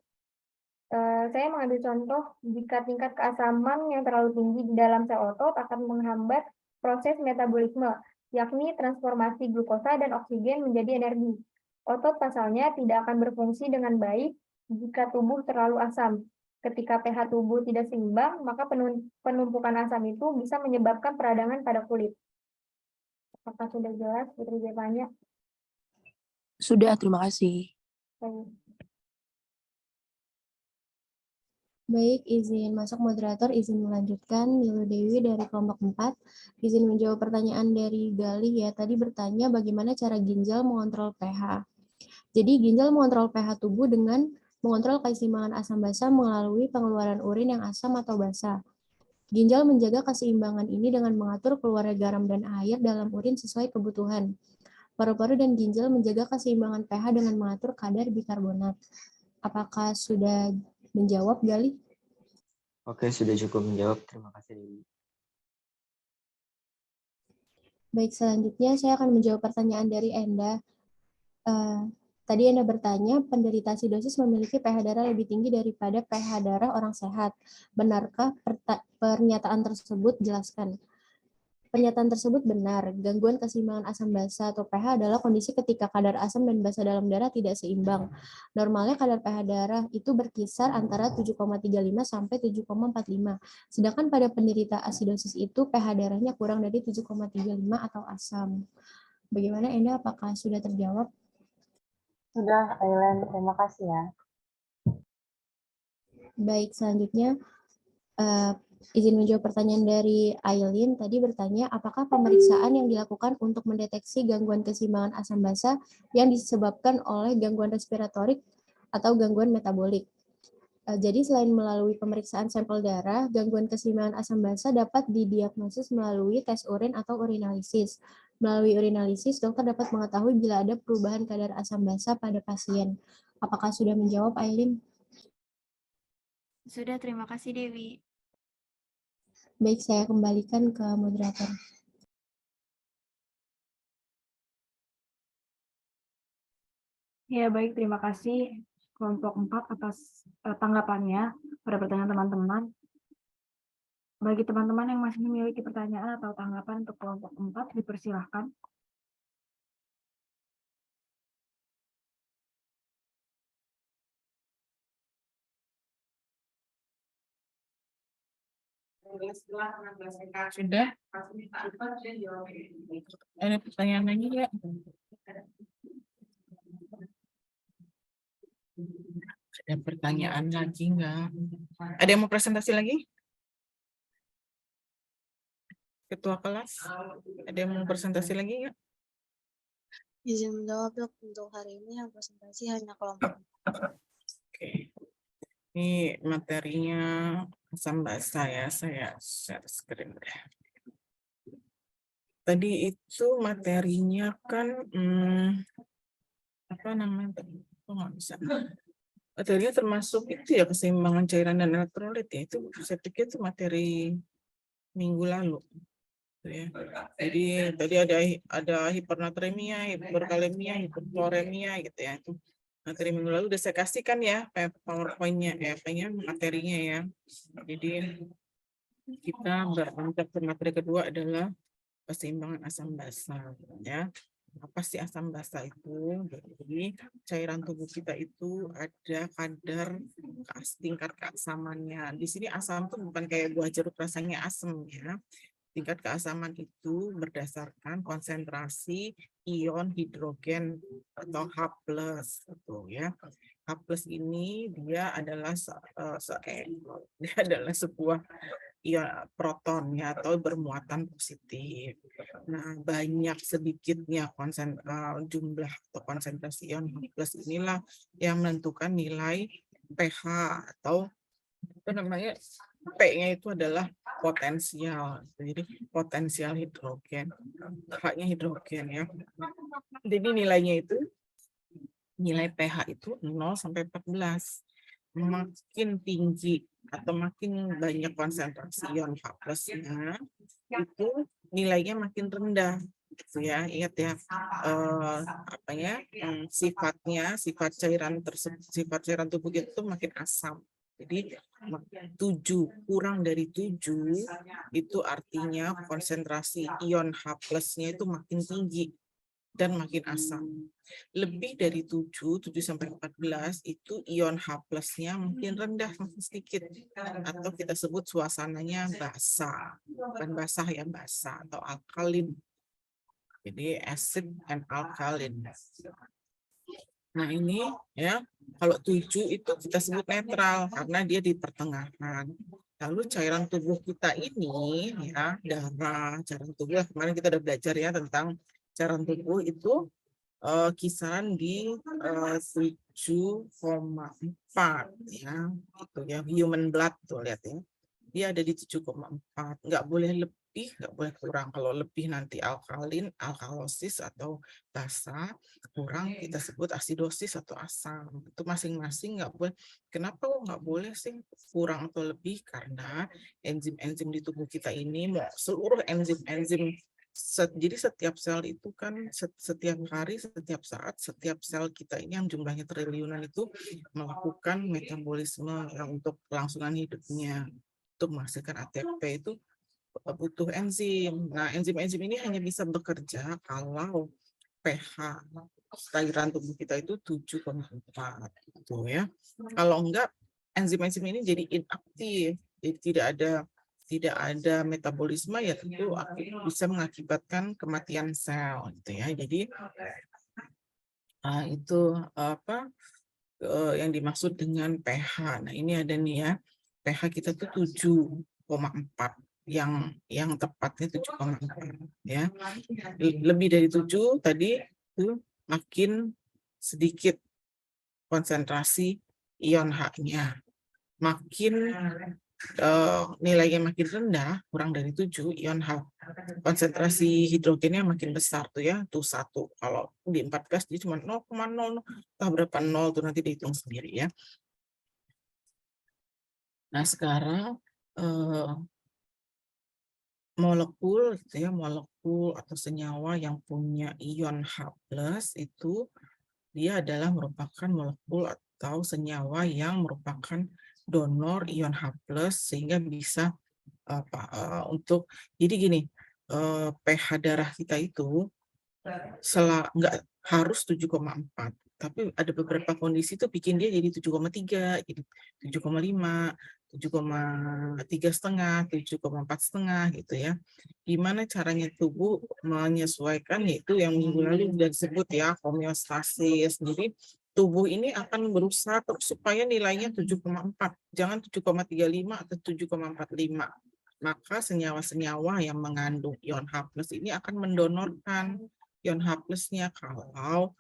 saya mengambil contoh jika tingkat keasaman yang terlalu tinggi di dalam sel otot akan menghambat proses metabolisme, yakni transformasi glukosa dan oksigen menjadi energi. Otot pasalnya tidak akan berfungsi dengan baik jika tubuh terlalu asam. Ketika pH tubuh tidak seimbang, maka penumpukan asam itu bisa menyebabkan peradangan pada kulit. Apakah sudah jelas, Putri Jevanya? Sudah, terima kasih. Baik, izin masuk moderator, izin melanjutkan. Nilu Dewi dari kelompok 4. Izin menjawab pertanyaan dari Gali ya. Tadi bertanya bagaimana cara ginjal mengontrol pH. Jadi ginjal mengontrol pH tubuh dengan mengontrol keseimbangan asam basa melalui pengeluaran urin yang asam atau basa. Ginjal menjaga keseimbangan ini dengan mengatur keluarnya garam dan air dalam urin sesuai kebutuhan. Paru-paru dan ginjal menjaga keseimbangan pH dengan mengatur kadar bikarbonat. Apakah sudah menjawab, Gali? Oke, sudah cukup menjawab. Terima kasih, Dewi. Baik, selanjutnya saya akan menjawab pertanyaan dari Enda. Tadi Anda bertanya, penderita asidosis memiliki pH darah lebih tinggi daripada pH darah orang sehat. Benarkah pernyataan tersebut? Jelaskan. Pernyataan tersebut benar. Gangguan keseimbangan asam basa atau pH adalah kondisi ketika kadar asam dan basa dalam darah tidak seimbang. Normalnya kadar pH darah itu berkisar antara 7,35 sampai 7,45. Sedangkan pada penderita asidosis itu pH darahnya kurang dari 7,35 atau asam. Bagaimana Enda? Apakah sudah terjawab? Sudah, Aileen. Terima kasih ya. Baik, selanjutnya izin menjawab pertanyaan dari Aileen. Tadi bertanya, apakah pemeriksaan yang dilakukan untuk mendeteksi gangguan keseimbangan asam basa yang disebabkan oleh gangguan respiratorik atau gangguan metabolik? Jadi selain melalui pemeriksaan sampel darah, gangguan keseimbangan asam basa dapat didiagnosis melalui tes urin atau urinalisis. Melalui urinalisis, dokter dapat mengetahui bila ada perubahan kadar asam basa pada pasien. Apakah sudah menjawab, Aileen? Sudah, terima kasih Dewi. Baik, saya kembalikan ke moderator. Ya, baik. Terima kasih kelompok 4 atas tanggapannya pada pertanyaan teman-teman. Bagi teman-teman yang masih memiliki pertanyaan atau tanggapan untuk kelompok 4, dipersilahkan. Sudah? Ada pertanyaan lagi nggak? Ada pertanyaan lagi nggak? Ada yang mau presentasi lagi? Ketua kelas, ada yang mau presentasi lagi nggak? Izin menjawab dok, untuk hari ini yang presentasi hanya kelompok. Oke. Ini materinya asam basa ya, saya share screen deh. Tadi itu materinya kan apa namanya? Oh, nggak bisa. Materinya termasuk itu ya, keseimbangan cairan dan elektrolit ya. Itu saya pikir itu materi minggu lalu. Ya. Jadi tadi ada hipernatremia, hiperkalemia, hiperkloремia gitu ya. Itu materi minggu lalu udah saya kasihkan ya PowerPoint-nya ya, materinya ya. Jadi kita beranjak ke materi kedua adalah keseimbangan asam basa ya. Apa sih asam basa itu? Jadi cairan tubuh kita itu ada kadar tingkat keasamannya. Di sini asam itu bukan kayak buah jeruk rasanya asam ya. Tingkat keasaman itu berdasarkan konsentrasi ion hidrogen atau H+ gitu ya. H+ ini dia adalah sebuah ion proton ya, atau bermuatan positif. Nah, banyak sedikitnya jumlah atau konsentrasi ion H+ inilah yang menentukan nilai pH atau apa namanya, P-nya itu adalah potensial. Jadi potensial hidrogen. H-nya hidrogen ya. Jadi nilainya itu, nilai pH itu 0 sampai 14. Makin tinggi atau makin banyak konsentrasi ion H+-nya, itu nilainya makin rendah. Gitu ya, ingat ya, sifat cairan tersebut, sifat cairan tubuh itu makin asam. Jadi 7, kurang dari 7 itu artinya konsentrasi ion H+-nya itu makin tinggi dan makin asam. Lebih dari 7 sampai 14 itu ion H+-nya makin rendah, makin sedikit. Atau kita sebut suasananya basah. Bukan basah ya, basah atau alkalin. Jadi acid and alkaline. Nah ini ya, kalau 7 itu kita sebut netral karena dia di pertengahan. Lalu cairan tubuh kita ini ya, darah, cairan tubuh, kemarin kita udah belajar ya tentang cairan tubuh itu kisaran di 7,4 ya, itu ya, human blood tuh lihat ya. dia ada di 7,4. Nggak boleh lebih, nggak boleh kurang. Kalau lebih nanti alkalin, alkalosis atau basa, kurang kita sebut asidosis atau asam. Itu masing-masing nggak boleh. Kenapa kok nggak boleh sih kurang atau lebih? Karena enzim-enzim di tubuh kita ini, seluruh enzim-enzim, jadi setiap sel itu kan setiap hari, setiap saat, setiap sel kita ini yang jumlahnya triliunan itu melakukan metabolisme untuk kelangsungan hidupnya. Untuk menghasilkan ATP itu butuh enzim. Nah, enzim-enzim ini hanya bisa bekerja kalau pH cairan tubuh kita itu 7,4 gitu ya. Kalau enggak, enzim-enzim ini jadi inaktif, jadi tidak ada metabolisme, ya tentu bisa mengakibatkan kematian sel gitu ya. Jadi itu apa yang dimaksud dengan pH. Nah, ini ada nih ya. pH kita tuh 7,4. Yang tepatnya 7,4 ya. Lebih dari 7 tadi itu makin sedikit konsentrasi ion H-nya. Makin nilainya makin rendah, kurang dari 7, ion H, konsentrasi hidrogennya makin besar tuh ya, tuh 1. Kalau di 14 dia cuma 0,0, entah berapa 0 tuh nanti dihitung sendiri ya. Nah, sekarang molekul gitu ya, molekul atau senyawa yang punya ion H+ itu dia adalah merupakan molekul atau senyawa yang merupakan donor ion H+ sehingga bisa untuk, jadi gini, pH darah kita itu nggak harus 7,4, tapi ada beberapa kondisi tuh bikin dia jadi 7,3, jadi 7,5, 7,3,5, 7,4,5 gitu ya. Gimana caranya tubuh menyesuaikan, yaitu yang minggu lalu sudah disebut ya, homeostasis. Jadi tubuh ini akan berusaha terus supaya nilainya 7,4, jangan 7,35 atau 7,45. Maka senyawa-senyawa yang mengandung ion H+ ini akan mendonorkan ion H+-nya kalau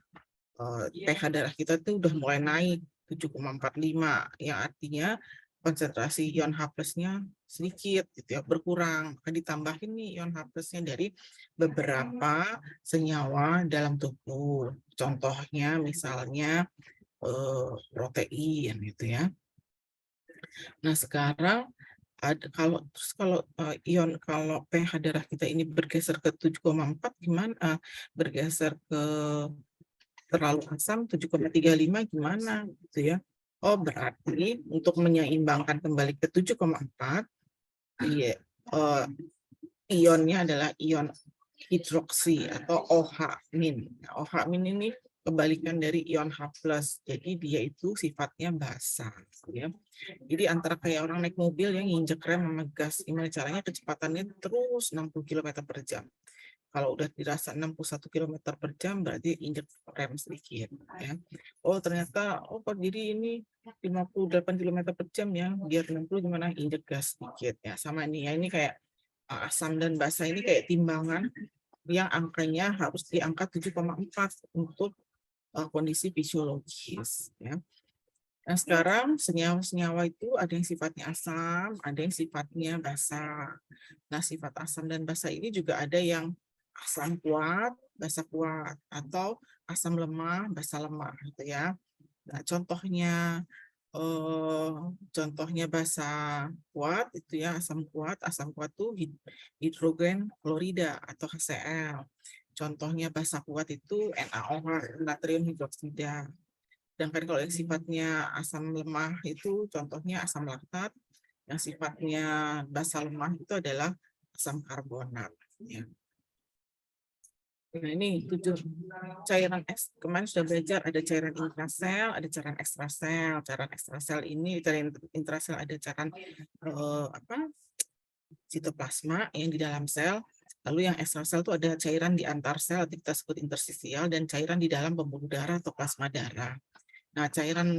pH darah kita tuh udah mulai naik 7,45, yang artinya konsentrasi ion H+-nya sedikit gitu ya, berkurang. Maka ditambahin nih ion H+-nya dari beberapa senyawa dalam tubuh. Contohnya misalnya protein gitu ya. Nah, sekarang kalau pH darah kita ini bergeser ke 7,4 gimana? Bergeser ke terlalu asam 7,35 gimana gitu ya. Oh, berarti untuk menyeimbangkan kembali ke 7,4, iya, ionnya adalah ion hidroksi atau OH-. OH- ini kebalikan dari ion H+. Jadi dia itu sifatnya basa ya. Jadi antara kayak orang naik mobil yang nginjek rem sama gas, gimana caranya kecepatannya terus 60 km per jam. Kalau udah dirasa 61 km per jam berarti injek rem sedikit ya. Oh, ternyata kok jadi ini 58 km per jam ya, biar 60 gimana, injek gas sedikit ya. Sama ini ya, ini kayak asam dan basa ini kayak timbangan yang angkanya harus di angka 7,4 untuk kondisi fisiologis ya. Nah, sekarang senyawa-senyawa itu ada yang sifatnya asam, ada yang sifatnya basa. Nah, sifat asam dan basa ini juga ada yang asam kuat, basa kuat, atau asam lemah, basa lemah gitu ya. Nah, contohnya basa kuat itu ya, asam kuat tuh hidrogen klorida atau HCl. Contohnya basa kuat itu NaOH, natrium hidroksida. Sedangkan kalau yang sifatnya asam lemah itu contohnya asam laktat, yang sifatnya basa lemah itu adalah asam karbonat. Ya. Nah, ini 7 cairan kemarin sudah belajar, ada cairan intrasel, ada cairan ekstrasel. Cairan ekstrasel ini, cairan intrasel ada cairan sitoplasma yang di dalam sel. Lalu yang ekstrasel itu ada cairan di antar sel, kita sebut interstisial, dan cairan di dalam pembuluh darah atau plasma darah. Nah, cairan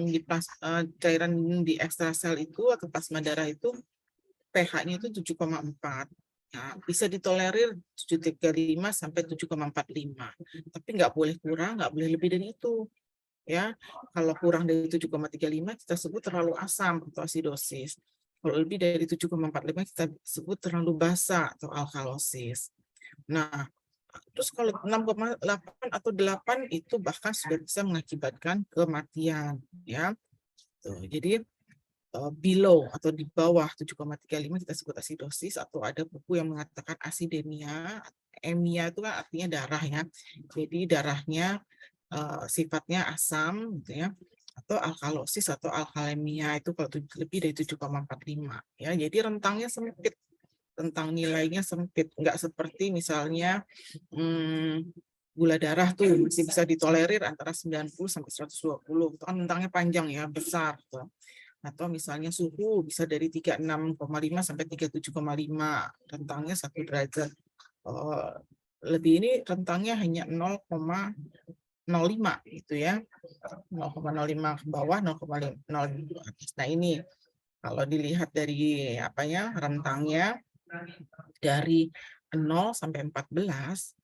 di ekstrasel itu atau plasma darah itu pH-nya itu 7,4. Nah, bisa ditolerir 7,35 sampai 7,45. Tapi nggak boleh kurang, nggak boleh lebih dari itu. Ya, kalau kurang dari 7,35 kita sebut terlalu asam atau asidosis. Kalau lebih dari 7,45 kita sebut terlalu basa atau alkalosis. Nah, terus kalau 6,8 atau 8 itu bahkan sudah bisa mengakibatkan kematian, ya. Tuh, jadi below atau di bawah 7,35 kita sebut asidosis, atau ada buku yang mengatakan asidemia. Emia itu kan artinya darah, ya. Jadi darahnya sifatnya asam, gitu ya. Atau alkalosis atau alkalemia itu kalau lebih dari 7,45, ya. Jadi rentangnya sempit, tentang nilainya sempit, nggak seperti misalnya gula darah tuh masih bisa ditolerir antara 90 sampai 120, itu kan rentangnya panjang, ya, besar tuh. Atau misalnya suhu bisa dari 36,5 sampai 37,5, rentangnya 1 derajat. Lebih ini rentangnya hanya 0,05 gitu, ya. 0,05 ke bawah, 0,05 ke atas. Nah, ini kalau dilihat dari rentangnya dari 0 sampai 14,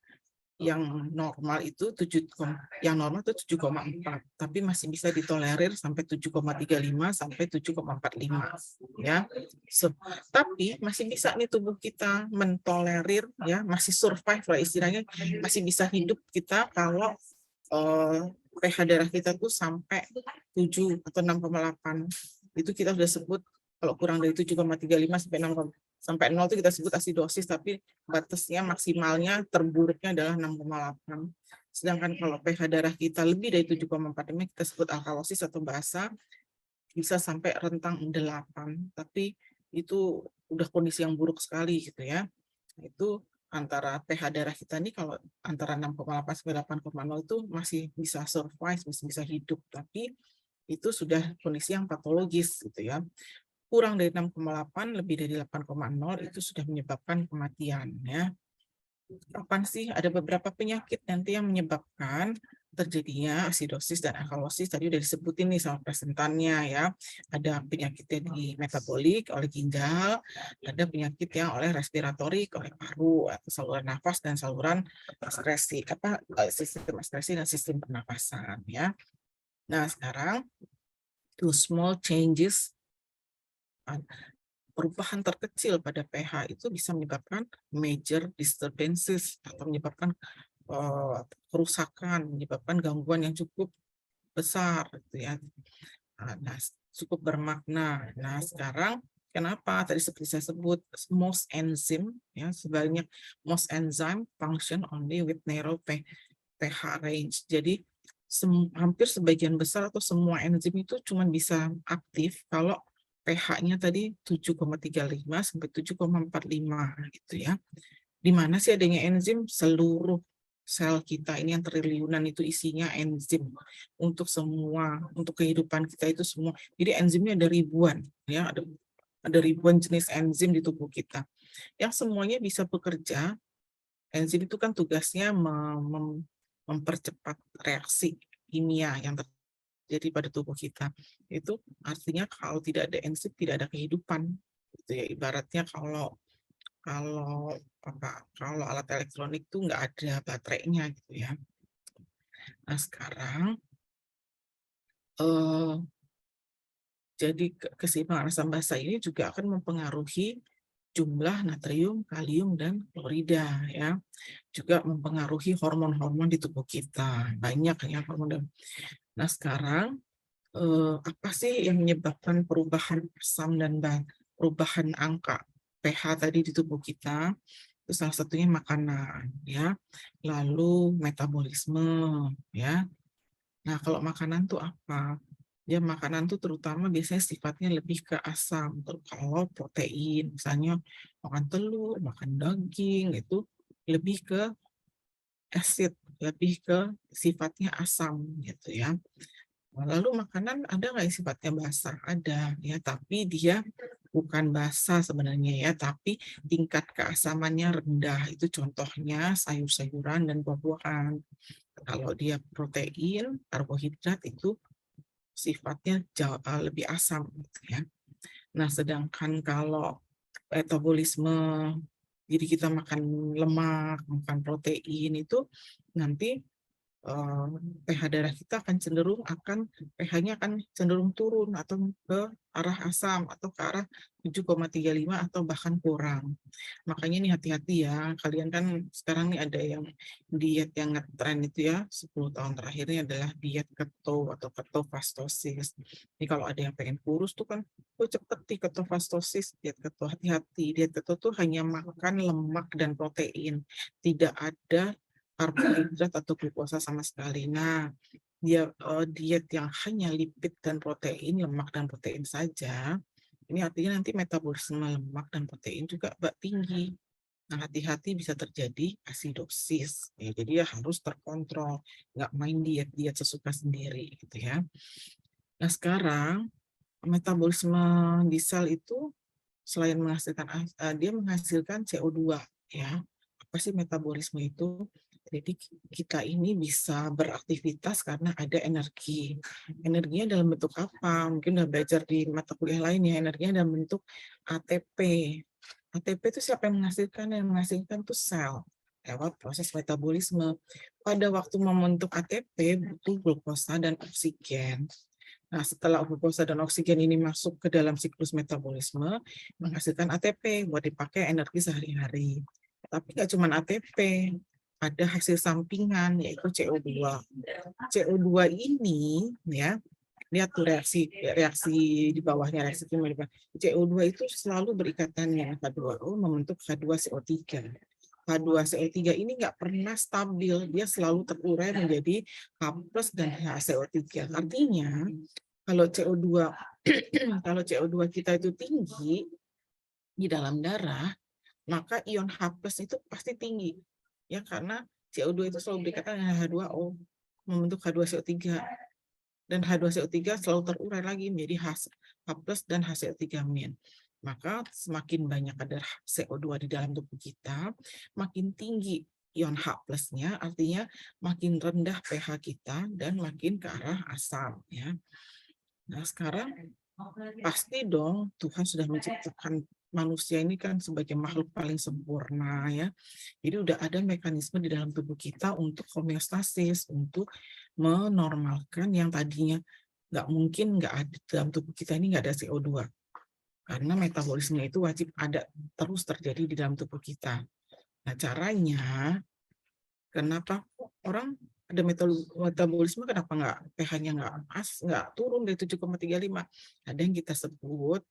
yang normal itu 7,4, tapi masih bisa ditolerir sampai 7,35 sampai 7,45, ya. Tapi masih bisa nih tubuh kita mentolerir, ya, masih survive lah istilahnya, masih bisa hidup kita kalau pH darah kita tuh sampai 7 atau 6,8. Itu kita sudah sebut kalau kurang dari 7,35 sampai 0 itu kita sebut asidosis, tapi batasnya maksimalnya terburuknya adalah 6,8. Sedangkan kalau pH darah kita lebih dari 7,45 kita sebut alkalosis atau basa, bisa sampai rentang 8, tapi itu udah kondisi yang buruk sekali, gitu, ya. Itu antara pH darah kita nih kalau antara 6,8 sampai 8,0 itu masih bisa survive, masih bisa hidup, tapi itu sudah kondisi yang patologis, gitu, ya. Kurang dari 6,8, lebih dari 8,0 itu sudah menyebabkan kematian, ya. Kapan sih? Ada beberapa penyakit nanti yang menyebabkan terjadinya asidosis dan alkalosis. Tadi udah disebutin nih sama presentannya, ya. Ada penyakit yang di metabolik oleh ginjal, ada penyakit yang oleh respiratorik oleh paru atau saluran nafas dan saluran sistem ekskresi dan sistem pernapasan, ya. Nah, sekarang two small changes, perubahan terkecil pada pH itu bisa menyebabkan major disturbances atau menyebabkan kerusakan, menyebabkan gangguan yang cukup besar, gitu, ya. Nah, cukup bermakna. Nah, sekarang kenapa tadi seperti saya sebut most enzyme, ya, sebanyak most enzyme function only with narrow pH range. Jadi hampir sebagian besar atau semua enzim itu cuma bisa aktif kalau pH-nya tadi 7,35 sampai 7,45, gitu, ya. Di mana sih adanya enzim? Seluruh sel kita ini yang triliunan itu isinya enzim untuk semua, untuk kehidupan kita itu semua. Jadi enzimnya ada ribuan, ya, ada ribuan jenis enzim di tubuh kita. Yang semuanya bisa bekerja. Enzim itu kan tugasnya mempercepat reaksi kimia yang terjadi pada tubuh kita. Itu artinya kalau tidak ada enzim tidak ada kehidupan, gitu, ya. Ibaratnya kalau alat elektronik itu nggak ada baterainya, gitu, ya. Nah, sekarang jadi keseimbangan asam basa ini juga akan mempengaruhi jumlah natrium, kalium, dan klorida, ya. Juga mempengaruhi hormon-hormon di tubuh kita. Banyak, ya, hormon. Nah, sekarang apa sih yang menyebabkan perubahan asam dan perubahan angka pH tadi di tubuh kita? Itu salah satunya makanan, ya. Lalu metabolisme, ya. Nah, kalau makanan tuh apa? Ya, makanan tuh terutama biasanya sifatnya lebih ke asam. Kalau protein, misalnya makan telur, makan daging, itu lebih ke asid, lebih ke sifatnya asam, gitu, ya. Lalu makanan ada nggak yang sifatnya basah? Ada, ya, tapi dia bukan basah sebenarnya, ya, tapi tingkat keasamannya rendah. Itu contohnya sayur-sayuran dan buah-buahan. Kalau dia protein, karbohidrat itu sifatnya jauh lebih asam, gitu, ya. Nah, sedangkan kalau metabolisme, jadi kita makan lemak, makan protein itu nanti pH darah kita akan pH-nya akan cenderung turun atau ke arah asam atau ke arah 7,35 atau bahkan kurang. Makanya nih hati-hati ya, kalian kan sekarang nih ada yang diet yang ngetren itu ya, 10 tahun terakhir ini adalah diet keto atau ketofastosis. Jadi kalau ada yang pengen kurus tuh kan, cepet di ketofastosis, diet keto, hati-hati. Diet keto tuh hanya makan lemak dan protein, tidak ada karbohidrat atau glukosa sama sekali. Nah, diet yang hanya lipid dan protein, lemak dan protein saja, ini artinya nanti metabolisme lemak dan protein juga tinggi. Nah, hati-hati bisa terjadi asidosis. Ya, jadi ya harus terkontrol, nggak main diet sesuka sendiri gitu ya. Nah, sekarang metabolisme di sel itu selain dia menghasilkan CO2 ya. Apa sih metabolisme itu? Jadi kita ini bisa beraktivitas karena ada energi. Energinya dalam bentuk apa? Mungkin udah belajar di mata kuliah lain ya, energinya dalam bentuk ATP. ATP itu siapa yang menghasilkan? Yang menghasilkan itu sel lewat proses metabolisme. Pada waktu membentuk ATP butuh glukosa dan oksigen. Nah, setelah glukosa dan oksigen ini masuk ke dalam siklus metabolisme, menghasilkan ATP buat dipakai energi sehari-hari. Tapi nggak cuma ATP, ada hasil sampingan yaitu CO2. CO2 ini ya, lihat tuh reaksi di bawahnya, reaksi kimia. CO2 itu selalu berikatan dengan H2O membentuk H2CO3. H2CO3 ini nggak pernah stabil, dia selalu terurai menjadi H+ dan HCO3. Artinya kalau kalau CO2 kita itu tinggi di dalam darah, maka ion H+ itu pasti tinggi. Ya, karena CO2 itu selalu berikatan dengan H2O membentuk H2CO3. Dan H2CO3 selalu terurai lagi menjadi H+ dan HCO3-. Maka semakin banyak kadar CO2 di dalam tubuh kita, makin tinggi ion H+-nya, artinya makin rendah pH kita dan makin ke arah asam ya. Nah, sekarang pasti dong Tuhan sudah menciptakan manusia ini kan sebagai makhluk paling sempurna ya. Jadi udah ada mekanisme di dalam tubuh kita untuk homeostasis, untuk menormalkan yang tadinya nggak mungkin nggak ada dalam tubuh kita ini nggak ada CO2. Karena metabolisme itu wajib ada terus terjadi di dalam tubuh kita. Nah, caranya kenapa orang ada metabolisme, kenapa nggak pH-nya nggak turun dari 7,35? Ada yang kita sebut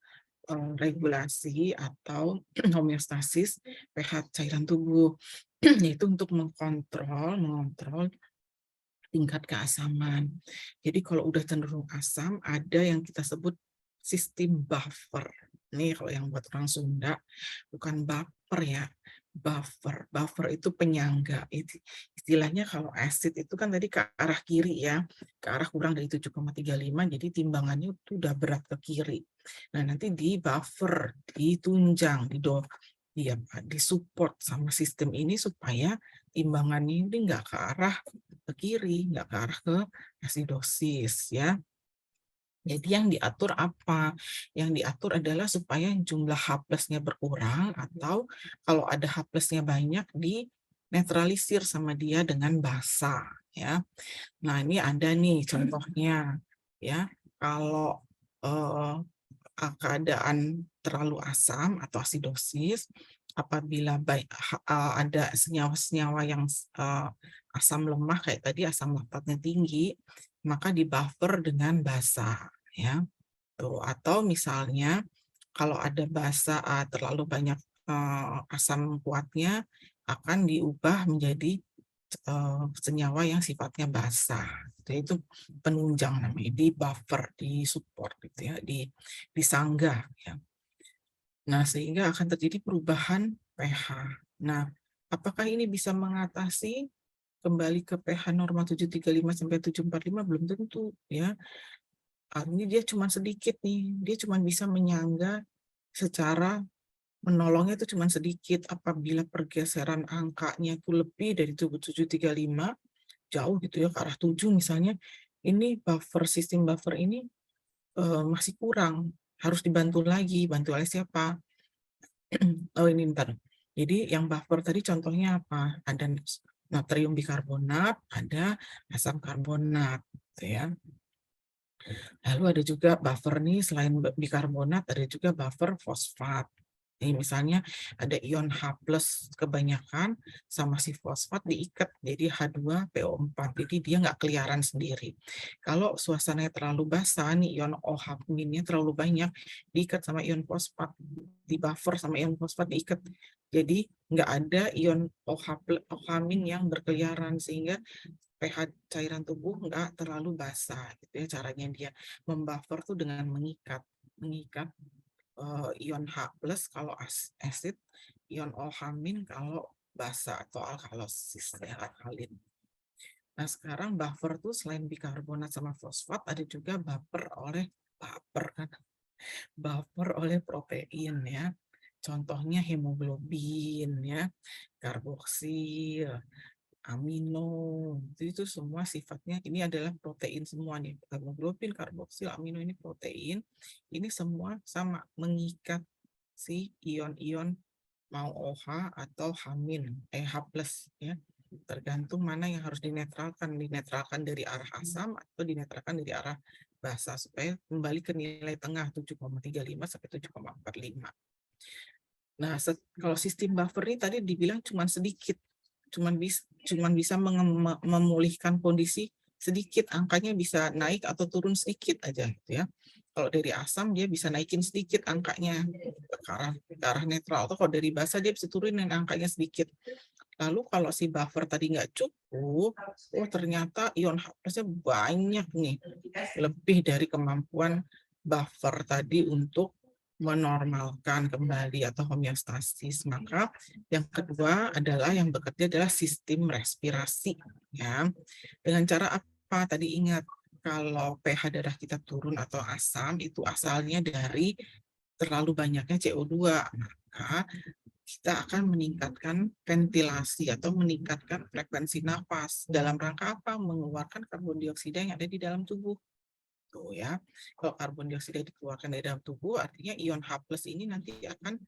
regulasi atau homeostasis pH cairan tubuh, yaitu untuk mengontrol tingkat keasaman. Jadi kalau udah cenderung asam, ada yang kita sebut sistem buffer. Nih kalau yang buat orang Sunda, bukan baper ya, buffer. Buffer itu penyangga. Istilahnya kalau acid itu kan tadi ke arah kiri ya, ke arah kurang dari 7,35, jadi timbangannya itu udah berat ke kiri. Nah, nanti di buffer, ditunjang, disupport sama sistem ini supaya timbangannya ini nggak ke arah ke kiri, nggak ke arah ke asidosis ya. Jadi yang diatur apa? Yang diatur adalah supaya jumlah H+-nya berkurang, atau kalau ada H+-nya banyak dinetralisir sama dia dengan basa ya. Nah, ini ada nih contohnya ya. Kalau keadaan terlalu asam atau asidosis, apabila ada senyawa-senyawa yang asam lemah kayak tadi asam laktatnya tinggi, maka di buffer dengan basa ya. Tuh, atau misalnya kalau ada basa terlalu banyak asam kuatnya akan diubah menjadi senyawa yang sifatnya basah. Itu penunjang namanya, di buffer, di support gitu ya, disanggah ya. Nah, sehingga akan terjadi perubahan pH. Nah, apakah ini bisa mengatasi kembali ke pH normal 735 sampai 745? Belum tentu ya. Artinya dia cuma sedikit nih, dia cuma bisa menyangga secara menolongnya itu cuma sedikit. Apabila pergeseran angkanya itu lebih dari 735, jauh gitu ya ke arah 7 misalnya, ini sistem buffer ini masih kurang, harus dibantu lagi. Bantu oleh siapa? Oh, ini ntar. Jadi yang buffer tadi contohnya apa? Ada natrium bikarbonat, ada asam karbonat, gitu ya. Lalu ada juga buffer nih, selain bikarbonat ada juga buffer fosfat. Nih misalnya ada ion H+ kebanyakan sama si fosfat diikat jadi H2PO4. Jadi dia nggak keliaran sendiri. Kalau suasananya terlalu basah nih ion OH-nya terlalu banyak diikat sama ion fosfat, di buffer sama ion fosfat diikat. Jadi nggak ada ion OH- yang berkeliaran sehingga pH cairan tubuh nggak terlalu basah gitu ya. Caranya dia membuffer tuh dengan mengikat ion H+ kalau acid, ion OH- kalau basa atau alkalosis ya, alkalin. Nah sekarang buffer tuh selain bikarbonat sama fosfat ada juga buffer oleh protein ya. Contohnya hemoglobin ya, karboksil, amino, itu semua sifatnya ini adalah protein semua nih. Hemoglobin, karboksil, amino ini protein. Ini semua sama mengikat si ion-ion mau OH atau H- ya. Tergantung mana yang harus dinetralkan dari arah asam atau dinetralkan dari arah basa supaya kembali ke nilai tengah 7,35 sampai 7,45. Nah, kalau sistem buffer ini tadi dibilang cuma sedikit, cuma bisa memulihkan kondisi sedikit, angkanya bisa naik atau turun sedikit aja gitu ya. Kalau dari asam dia bisa naikin sedikit angkanya ke arah netral, atau kalau dari basa dia bisa turunin angkanya sedikit. Lalu kalau si buffer tadi nggak cukup, ternyata ion H+-nya banyak nih, lebih dari kemampuan buffer tadi untuk menormalkan kembali atau homeostasis. Maka yang kedua adalah yang bekerja adalah sistem respirasi ya. Dengan cara apa? Tadi ingat kalau pH darah kita turun atau asam itu asalnya dari terlalu banyaknya CO2, maka kita akan meningkatkan ventilasi atau meningkatkan frekuensi nafas dalam rangka apa? Mengeluarkan karbon dioksida yang ada di dalam tubuh. Tuh ya, kalau karbon dioksida dikeluarkan dari dalam tubuh, artinya ion H+ ini nanti akan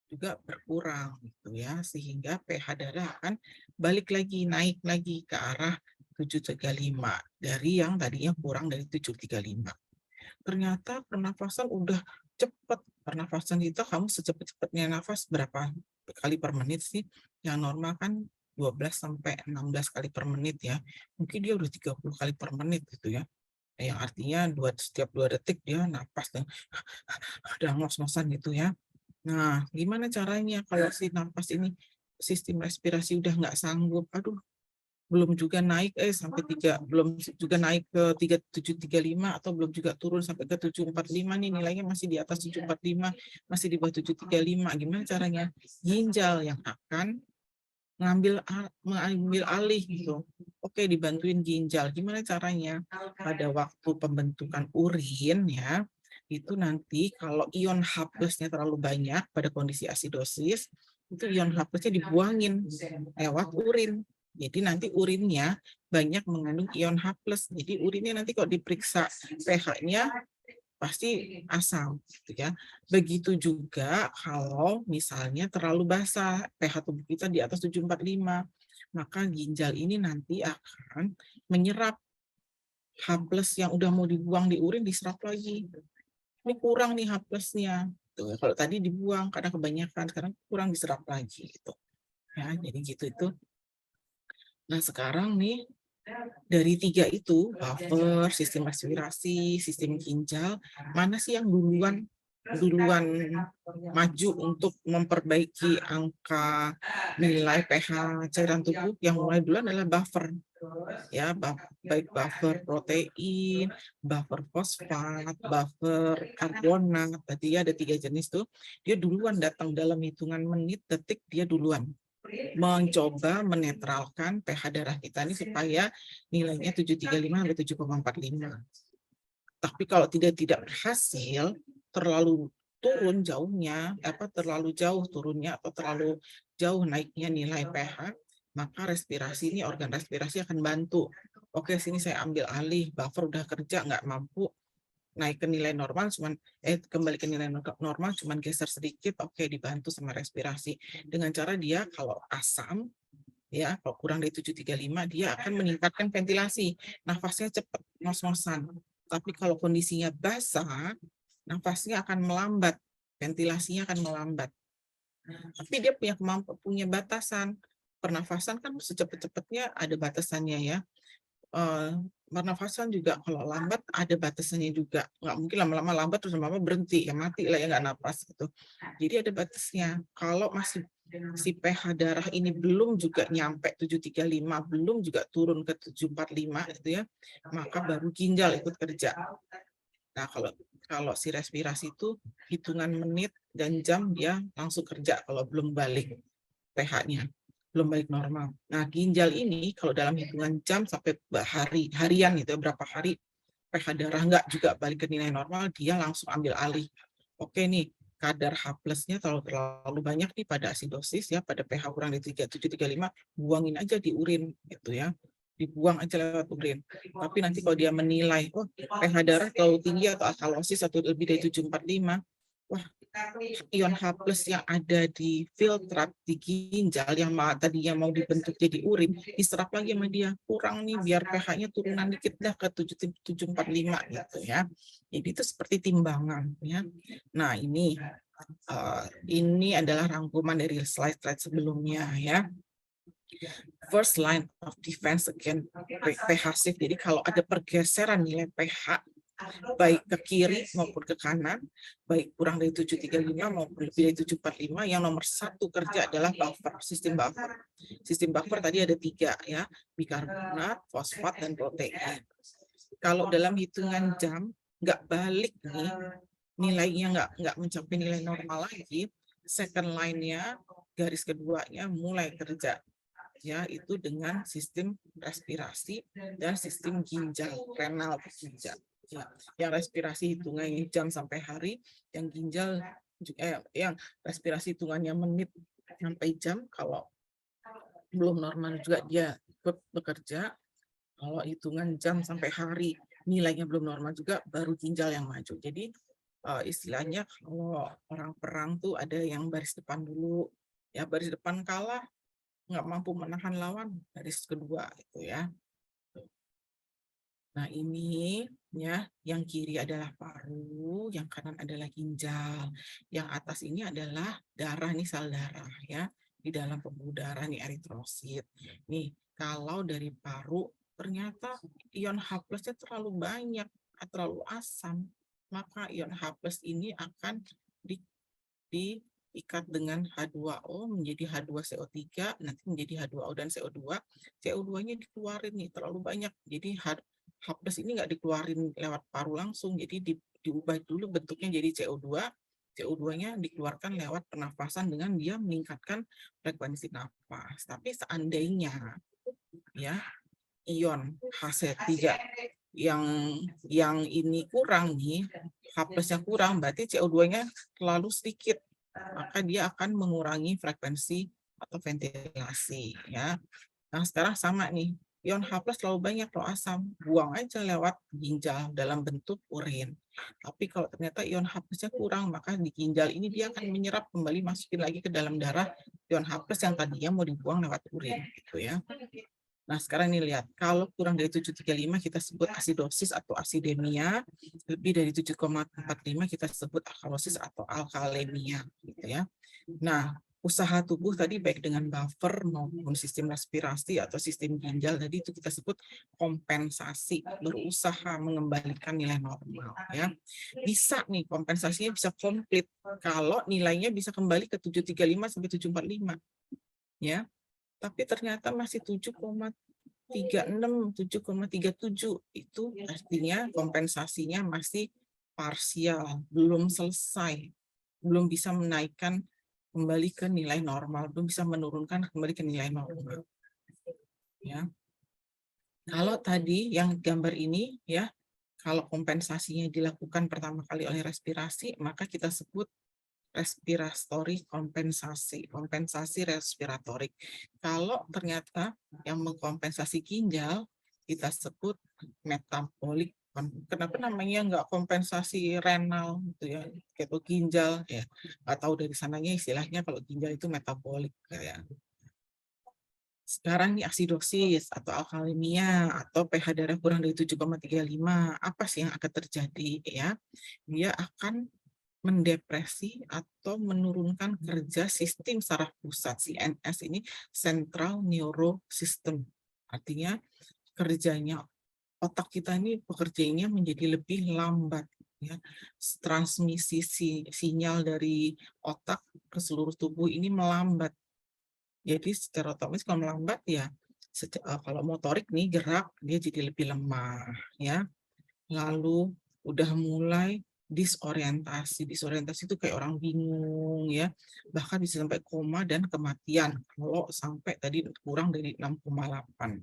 juga berkurang gitu ya, sehingga pH darah akan balik lagi, naik lagi ke arah 735 dari yang tadinya kurang dari 735. Ternyata pernafasan udah cepat. Pernafasan kita kamu secepat-cepatnya nafas berapa kali per menit sih? Yang normal kan 12 sampai 16 kali per menit ya. Mungkin dia udah 30 kali per menit gitu ya. Yang artinya setiap 2 detik dia napas dan udah ngos-ngosan gitu ya. Nah, gimana caranya kalau si napas ini sistem respirasi udah nggak sanggup, aduh belum juga naik sampai belum juga naik ke 3735 atau belum juga turun sampai ke 745 nih, nilainya masih di atas 745, masih di bawah 735. Gimana caranya? Ginjal yang akan mengambil alih gitu. Oke, dibantuin ginjal. Gimana caranya? Pada waktu pembentukan urin ya, itu nanti kalau ion H+-nya terlalu banyak pada kondisi asidosis, itu ion H+-nya dibuangin lewat urin. Jadi nanti urinnya banyak mengandung ion H+. Jadi urinnya nanti kalau diperiksa pH-nya pasti asam gitu ya. Begitu juga kalau misalnya terlalu basah, pH tubuh kita di atas 745, maka ginjal ini nanti akan menyerap H+ yang udah mau dibuang di urin, diserap lagi. Ini kurang nih H+-nya. Tuh, kalau tadi dibuang karena kebanyakan, sekarang kurang diserap lagi gitu. Ya, jadi gitu itu. Nah, sekarang nih dari 3 itu, buffer, sistem respirasi, sistem ginjal, mana sih yang duluan maju untuk memperbaiki angka nilai pH cairan tubuh? Yang mulai duluan adalah buffer. Ya, baik buffer protein, buffer fosfat, buffer karbonat. Tadi ada 3 jenis tuh. Dia duluan datang dalam hitungan menit, detik, dia duluan mencoba menetralkan pH darah kita ini supaya nilainya 735 sampai 7,45. Tapi kalau tidak berhasil, terlalu turun jauhnya, terlalu jauh turunnya atau terlalu jauh naiknya nilai pH, maka respirasi ini, organ respirasi akan bantu. Oke, sini saya ambil alih, buffer udah kerja nggak mampu naik ke nilai normal, kembali ke nilai normal cuman geser sedikit, oke, dibantu sama respirasi dengan cara dia kalau asam ya. Kalau kurang dari 735 dia akan meningkatkan ventilasi, nafasnya cepat, ngos-ngosan. Tapi kalau kondisinya basah, nafasnya akan melambat, ventilasinya akan melambat. Tapi dia punya batasan. Pernafasan kan secepat-cepatnya ada batasannya ya. Pernafasan juga kalau lambat ada batasannya juga. Nggak mungkin lama-lama lambat terus lama-lama berhenti, ya mati lah ya, nggak napas gitu. Jadi ada batasnya. Kalau masih si pH darah ini belum juga nyampe 735, belum juga turun ke 745 gitu ya, maka baru ginjal ikut kerja. Nah, kalau si respirasi itu hitungan menit dan jam dia langsung kerja kalau belum balik pH-nya, belum balik normal. Nah, ginjal ini kalau dalam hitungan jam sampai harian gitu, berapa hari pH darah nggak juga balik ke nilai normal, dia langsung ambil alih. Oke nih, kadar H+-nya terlalu banyak nih pada asidosis ya, pada pH kurang dari 735, buangin aja di urin gitu ya. Dibuang aja lewat urin. Tapi nanti kalau dia menilai, oh pH darah terlalu tinggi atau alkalosis atau lebih dari 745, wah ion H+ yang ada di filtrat di ginjal yang tadinya mau dibentuk jadi urin, diserap lagi sama dia, kurang nih biar pH-nya turunan dikit dah ke 745 gitu ya. Jadi itu seperti timbangan ya. Nah, ini adalah rangkuman dari slide-slide sebelumnya ya. First line of defense against pH shift. Jadi kalau ada pergeseran nilai pH baik ke kiri maupun ke kanan, baik kurang dari 735 maupun lebih dari 745, yang nomor satu kerja adalah buffer, sistem buffer. Sistem buffer tadi ada 3 ya, bikarbonat, fosfat, dan protein. Kalau dalam hitungan jam nggak balik nih, nilainya nggak mencapai nilai normal lagi, second line-nya, garis keduanya mulai kerja. Ya, itu dengan sistem respirasi dan sistem ginjal, renal ginjal. Ya, yang respirasi hitungannya jam sampai hari, yang ginjal yang respirasi hitungannya menit sampai jam. Kalau belum normal juga dia bekerja. Kalau hitungan jam sampai hari nilainya belum normal juga, baru ginjal yang maju. Jadi istilahnya kalau orang perang tuh ada yang baris depan dulu, ya baris depan kalah, nggak mampu menahan lawan, baris kedua itu ya. Nah, ini ya, yang kiri adalah paru, yang kanan adalah ginjal, yang atas ini adalah darah nih, sel darah ya, di dalam pembuluh darah nih, eritrosit. Nih, kalau dari paru ternyata ion H+-nya terlalu banyak, terlalu asam, maka ion H+ ini akan diikat dengan H2O menjadi H2CO3, nanti menjadi H2O dan CO2. CO2-nya dikeluarin nih, terlalu banyak. Jadi H+ ini nggak dikeluarin lewat paru langsung, jadi diubah dulu bentuknya jadi CO2. CO2-nya dikeluarkan lewat pernafasan dengan dia meningkatkan frekuensi nafas. Tapi seandainya ya ion Hc3 yang ini kurang nih, H+-nya kurang, berarti CO2-nya terlalu sedikit, maka dia akan mengurangi frekuensi atau ventilasi ya. Nah, sekarang sama nih, ion H+ terlalu banyak, terlalu asam, buang aja lewat ginjal dalam bentuk urin. Tapi kalau ternyata ion H+-nya kurang, maka di ginjal ini dia akan menyerap kembali, masukin lagi ke dalam darah ion H+ yang tadinya mau dibuang lewat urin gitu ya. Nah, sekarang ini lihat, kalau kurang dari 735 kita sebut asidosis atau asidemia, lebih dari 7,45 kita sebut alkalosis atau alkalemia gitu ya. Nah, usaha tubuh tadi baik dengan buffer maupun sistem respirasi atau sistem ginjal tadi itu kita sebut kompensasi, berusaha mengembalikan nilai normal ya. Bisa nih kompensasinya bisa komplit kalau nilainya bisa kembali ke 735 sampai 745 ya. Tapi ternyata masih 7,36, 7,37, itu artinya kompensasinya masih parsial, belum selesai, belum bisa menaikkan kembali ke nilai normal, belum bisa menurunkan kembali ke nilai normal. Ya. Kalau tadi yang gambar ini ya, kalau kompensasinya dilakukan pertama kali oleh respirasi, maka kita sebut respiratory kompensasi respiratorik. Kalau ternyata yang mengkompensasi ginjal, kita sebut metabolik. Kenapa namanya nggak kompensasi renal gitu ya, kayak ginjal ya, atau dari sananya istilahnya kalau ginjal itu metabolik ya. sekarang nih asidosis atau alkalemia atau pH darah kurang dari 7,35, apa sih yang akan terjadi ya? Dia akan mendepresi atau menurunkan kerja sistem saraf pusat. CNS ini Central Nervous System. Artinya kerjanya otak kita ini bekerjanya menjadi lebih lambat ya. Transmisi sinyal dari otak ke seluruh tubuh ini melambat. Jadi secara otomatis kalau melambat ya kalau motorik nih gerak dia jadi lebih lemah ya. Lalu udah mulai disorientasi itu kayak orang bingung ya, bahkan bisa sampai koma dan kematian kalau sampai tadi kurang dari 6,8.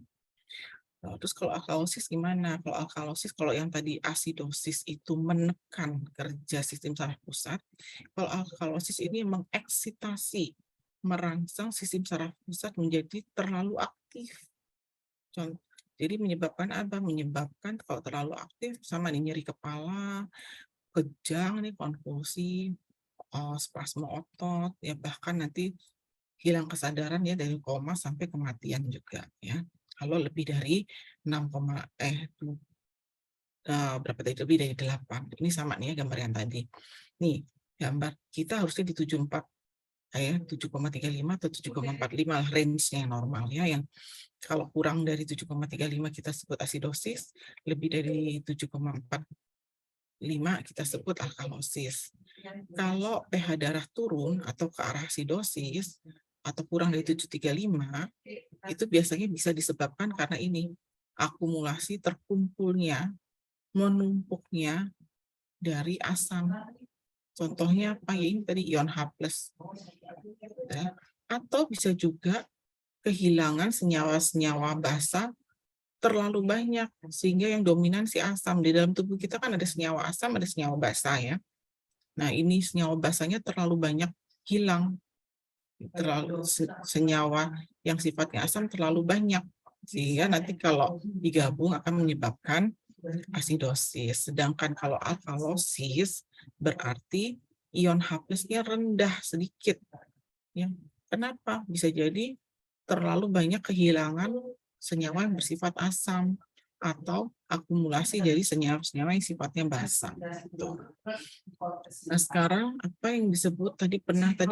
Nah, terus kalau alkalosis gimana? Kalau alkalosis, kalau yang tadi asidosis itu menekan kerja sistem saraf pusat, kalau alkalosis ini mengeksitasi, merangsang sistem saraf pusat menjadi terlalu aktif. Jadi menyebabkan apa? Menyebabkan kalau terlalu aktif sama nih nyeri kepala, kejang nih, konvulsi, spasme otot, ya bahkan nanti hilang kesadaran ya dari koma sampai kematian juga ya. Kalau lebih dari 6, berapa tadi? Lebih dari 8. Ini sama nih ya gambar yang tadi. Nih, gambar kita harusnya di 74 ya, 7,35 atau 7,45 lah range-nya yang normal ya, yang kalau kurang dari 7,35 kita sebut asidosis, lebih dari 7,45 kita sebut alkalosis. Kalau pH darah turun atau ke arah asidosis atau kurang dari 7,35 itu biasanya bisa disebabkan karena ini akumulasi terkumpulnya, menumpuknya dari asam. Contohnya apa ya, ini tadi ion H+. Ya. Atau bisa juga kehilangan senyawa-senyawa basa terlalu banyak sehingga yang dominan si asam. Di dalam tubuh kita kan ada senyawa asam, ada senyawa basa ya. Nah, ini senyawa basanya terlalu banyak hilang. Terlalu senyawa yang sifatnya asam terlalu banyak sehingga nanti kalau digabung akan menyebabkan asidosis. Sedangkan kalau alkalosis berarti ion H+-nya rendah sedikit. Ya. Kenapa? Bisa jadi terlalu banyak kehilangan senyawa yang bersifat asam atau akumulasi dari senyawa-senyawa yang sifatnya basa. Gitu. Nah sekarang apa yang disebut tadi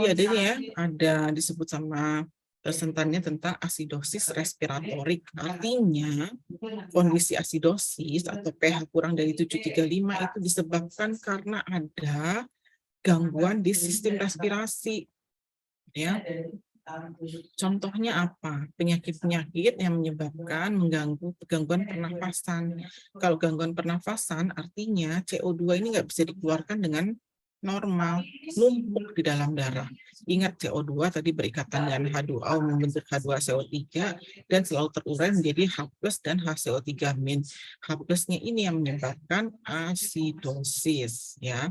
adanya ya, ada disebut sama presentannya tentang asidosis respiratorik. Artinya kondisi asidosis atau pH kurang dari 7,35 itu disebabkan karena ada gangguan di sistem respirasi. Ya. Contohnya apa? Penyakit-penyakit yang menyebabkan gangguan pernafasan. Kalau gangguan pernafasan artinya CO2 ini nggak bisa dikeluarkan dengan normal, numpuk di dalam darah. Ingat CO2 tadi berikatan dengan H2O membentuk H2CO3 dan selalu terurai menjadi H+ dan HCO3-. H+-nya ini yang menyebabkan asidosis ya.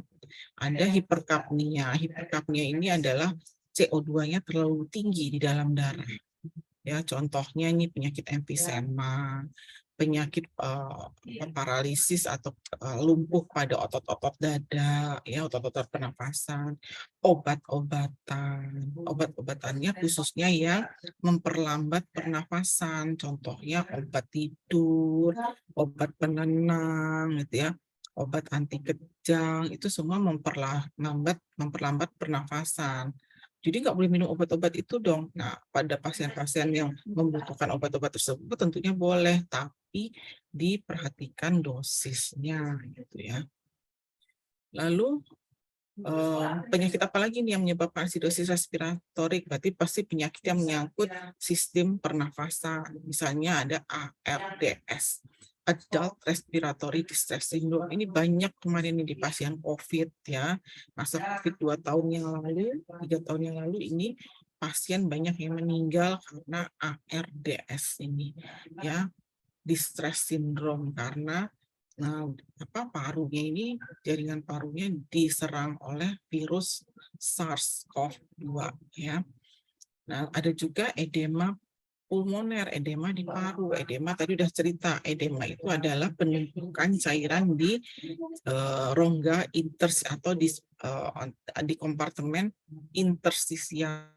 Ada hiperkapnia. Hiperkapnia ini adalah CO2-nya terlalu tinggi di dalam darah. Ya, contohnya ini penyakit emfisema, penyakit paralisis atau lumpuh pada otot-otot dada, ya, otot-otot pernafasan, obat-obatan. Obat-obatannya khususnya yang memperlambat pernafasan, contohnya obat tidur, obat penenang, gitu ya. Obat anti kejang, itu semua memperlambat pernafasan. Jadi nggak boleh minum obat-obat itu dong. Nah, pada pasien-pasien yang membutuhkan obat-obat tersebut tentunya boleh, tapi diperhatikan dosisnya, gitu ya. Lalu penyakit apa lagi nih yang menyebabkan asidosis respiratorik? Berarti pasti penyakit yang menyangkut sistem pernafasan. Misalnya ada ARDS. Adult Respiratory Distress Syndrome. Ini banyak kemarin di pasien COVID ya. Masa COVID 2 tahun yang lalu, 3 tahun yang lalu ini pasien banyak yang meninggal karena ARDS ini ya. Distress syndrome karena parunya ini, jaringan parunya diserang oleh virus SARS-CoV-2 ya. Nah, ada juga edema pulmoner, edema di paru. Edema tadi udah cerita, edema itu adalah penumpukan cairan di rongga atau di kompartemen interstisial.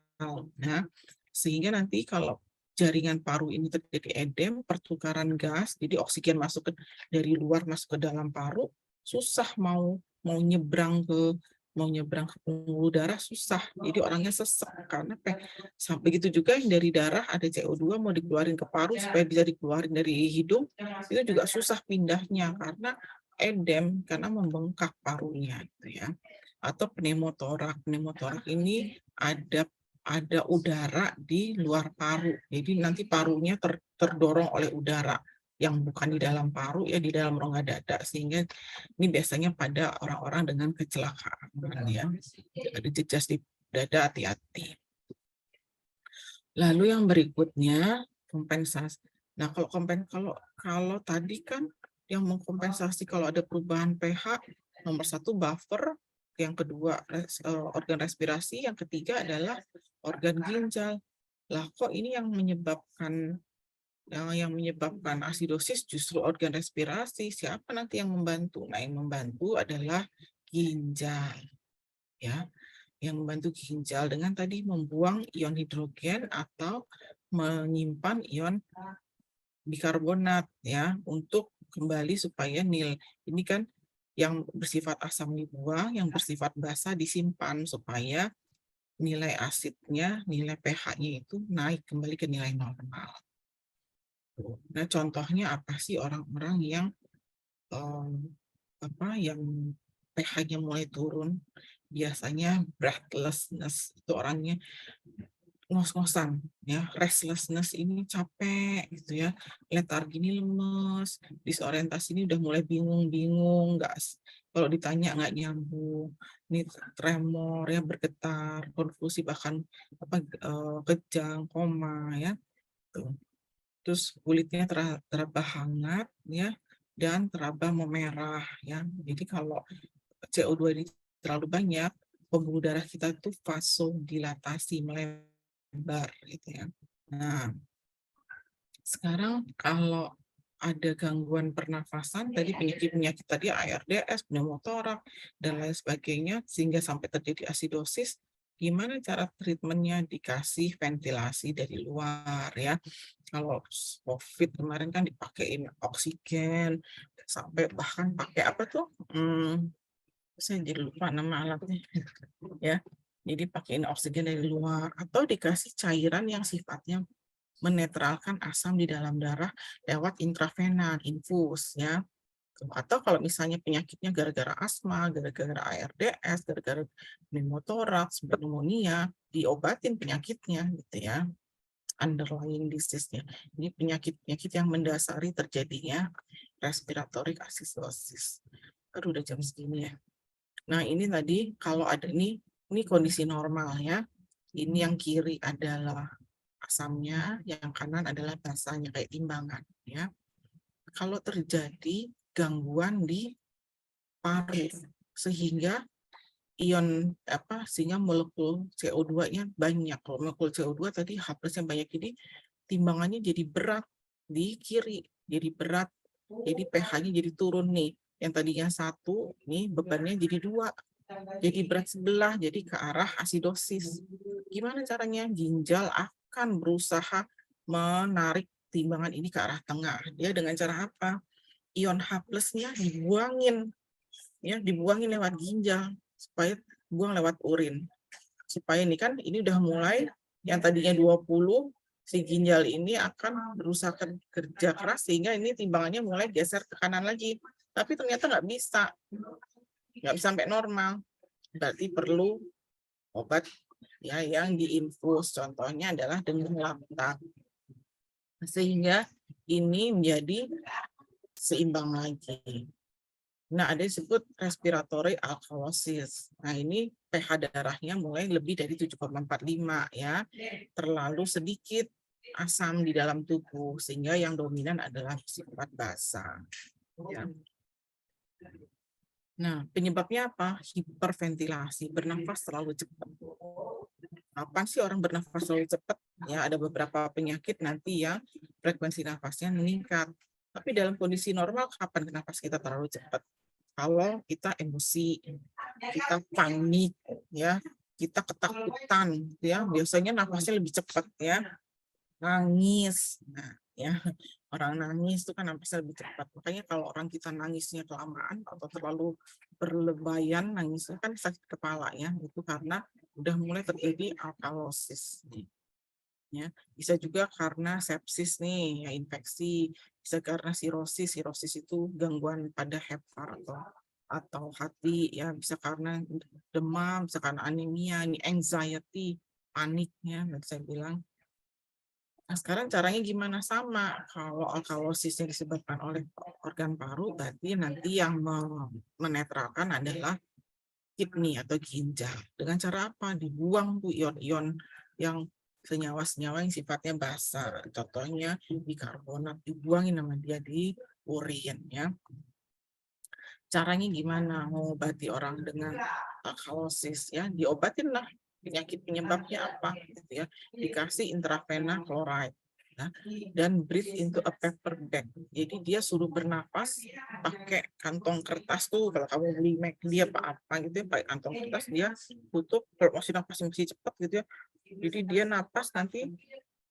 Nah, sehingga nanti kalau jaringan paru ini terjadi edem, pertukaran gas, jadi oksigen masuk dari luar masuk ke dalam paru, susah mau nyebrang ke pembuluh darah, susah. Jadi orangnya sesak karena sampai begitu juga yang dari darah ada CO2 mau dikeluarin ke paru supaya bisa dikeluarin dari hidung, itu juga susah pindahnya karena edem, karena membengkak parunya gitu ya. Atau pneumotorak. Pneumotorak ini ada udara di luar paru. Jadi nanti parunya terdorong oleh udara yang bukan di dalam paru, ya di dalam rongga dada. Sehingga ini biasanya pada orang-orang dengan kecelakaan. Ya. Ada jejas di dada, hati-hati. Lalu yang berikutnya, kompensasi. Nah, kalau tadi kan yang mengkompensasi kalau ada perubahan pH, nomor 1 buffer, yang kedua organ respirasi, yang ketiga adalah organ ginjal. Lah kok ini yang menyebabkan asidosis justru organ respirasi? Siapa nanti yang membantu? Nah, yang membantu adalah ginjal. Ya, yang membantu ginjal dengan tadi membuang ion hidrogen atau menyimpan ion bikarbonat ya untuk kembali supaya ini kan yang bersifat asam dibuang, yang bersifat basa disimpan supaya nilai asidnya, nilai pH-nya itu naik kembali ke nilai normal. Nah, contohnya apa sih orang-orang yang yang pH-nya mulai turun? Biasanya breathlessness, itu orangnya ngos-ngosan ya, restlessness ini capek gitu ya, letargi ini lemes, disorientasi ini udah mulai bingung-bingung, kalau ditanya nggak nyambung, ini tremor ya, bergetar, konfusi, bahkan kejang, koma ya. Tuh. Terus kulitnya teraba hangat ya, dan teraba memerah ya. Jadi kalau CO2 ini terlalu banyak, pembuluh darah kita tuh vasodilatasi, melebar gitu ya. Nah, sekarang kalau ada gangguan pernafasan, tadi penyakit-penyakit tadi ARDS, pneumotorak, dan lain sebagainya, sehingga sampai terjadi asidosis, gimana cara treatmentnya? Dikasih ventilasi dari luar ya. Kalau COVID kemarin kan dipakein oksigen, sampai bahkan pakai apa tuh? Saya jadi lupa nama alatnya ya. Jadi pakein oksigen dari luar atau dikasih cairan yang sifatnya menetralkan asam di dalam darah lewat intravena, infus ya. Atau kalau misalnya penyakitnya gara-gara asma, gara-gara ARDS, gara-gara pneumotoraks, pneumonia, diobatin penyakitnya gitu ya. Underlying disease-nya. Ini penyakit-penyakit yang mendasari terjadinya respiratory acidosis. Aduh, udah jam segini ya. Nah, ini tadi kalau ada ini kondisi normal ya. Ini yang kiri adalah asamnya, yang kanan adalah basanya kayak timbangan ya. Kalau terjadi gangguan di paru sehingga sehingga molekul CO2-nya banyak. Kalau molekul CO2 tadi H+-nya banyak, jadi timbangannya jadi berat di kiri, jadi berat. Jadi pH-nya jadi turun nih. Yang tadinya 1, nih bebannya jadi 2. Jadi berat sebelah, jadi ke arah asidosis. Gimana caranya? Ginjal akan berusaha menarik timbangan ini ke arah tengah. Dia dengan cara apa? Ion H+-nya dibuangin. Ya, dibuangin lewat ginjal supaya buang lewat urin. Supaya ini udah mulai yang tadinya 20, si ginjal ini akan berusaha kerja keras sehingga ini timbangannya mulai geser ke kanan lagi. Tapi ternyata nggak bisa sampai normal. Berarti perlu obat ya yang diinfus. Contohnya adalah dengan Lamta. Sehingga ini menjadi seimbang lagi. Nah, ada disebut respiratory alkalosis. Nah, ini pH darahnya mulai lebih dari 7,45 ya. Terlalu sedikit asam di dalam tubuh sehingga yang dominan adalah sifat basa. Ya. Nah, penyebabnya apa? Hiperventilasi, bernafas terlalu cepat. Kapan sih orang bernafas terlalu cepat? Ya, ada beberapa penyakit nanti yang frekuensi nafasnya meningkat. Tapi dalam kondisi normal, kapan nafas kita terlalu cepat? Kalau kita emosi, kita panik, ya, kita ketakutan, ya, biasanya nafasnya lebih cepat, ya. nangis. Nah, ya, orang nangis itu kan napasnya lebih cepat. Makanya kalau orang kita nangisnya kelamaan atau terlalu berlebihan nangisnya kan sakit kepala ya. Itu karena udah mulai terjadi alkalosis. Ya, bisa juga karena sepsis nih, ya infeksi, bisa karena sirosis. Sirosis itu gangguan pada hepar atau hati, ya bisa karena demam, bisa karena anemia, ini anxiety, paniknya, saya bilang. Nah, sekarang caranya gimana? Sama, kalau alkalosisnya disebabkan oleh organ paru, berarti nanti yang menetralkan adalah kidney atau ginjal. Dengan cara apa? Dibuang tuh ion-ion yang senyawa-senyawa yang sifatnya basa. Contohnya bikarbonat, dibuangin sama dia di urin ya. Caranya gimana? Mengobati orang dengan alkalosis ya, diobatin lah penyakit penyebabnya apa gitu ya. Dikasih intravena chloride. Ya, dan breathe into a paper bag. Jadi dia suruh bernapas pakai kantong kertas tuh. Kalau kamu beli McD apa gitu ya, pakai kantong kertas dia tutup. Kalau masih napas masih cepat gitu ya. Jadi dia napas nanti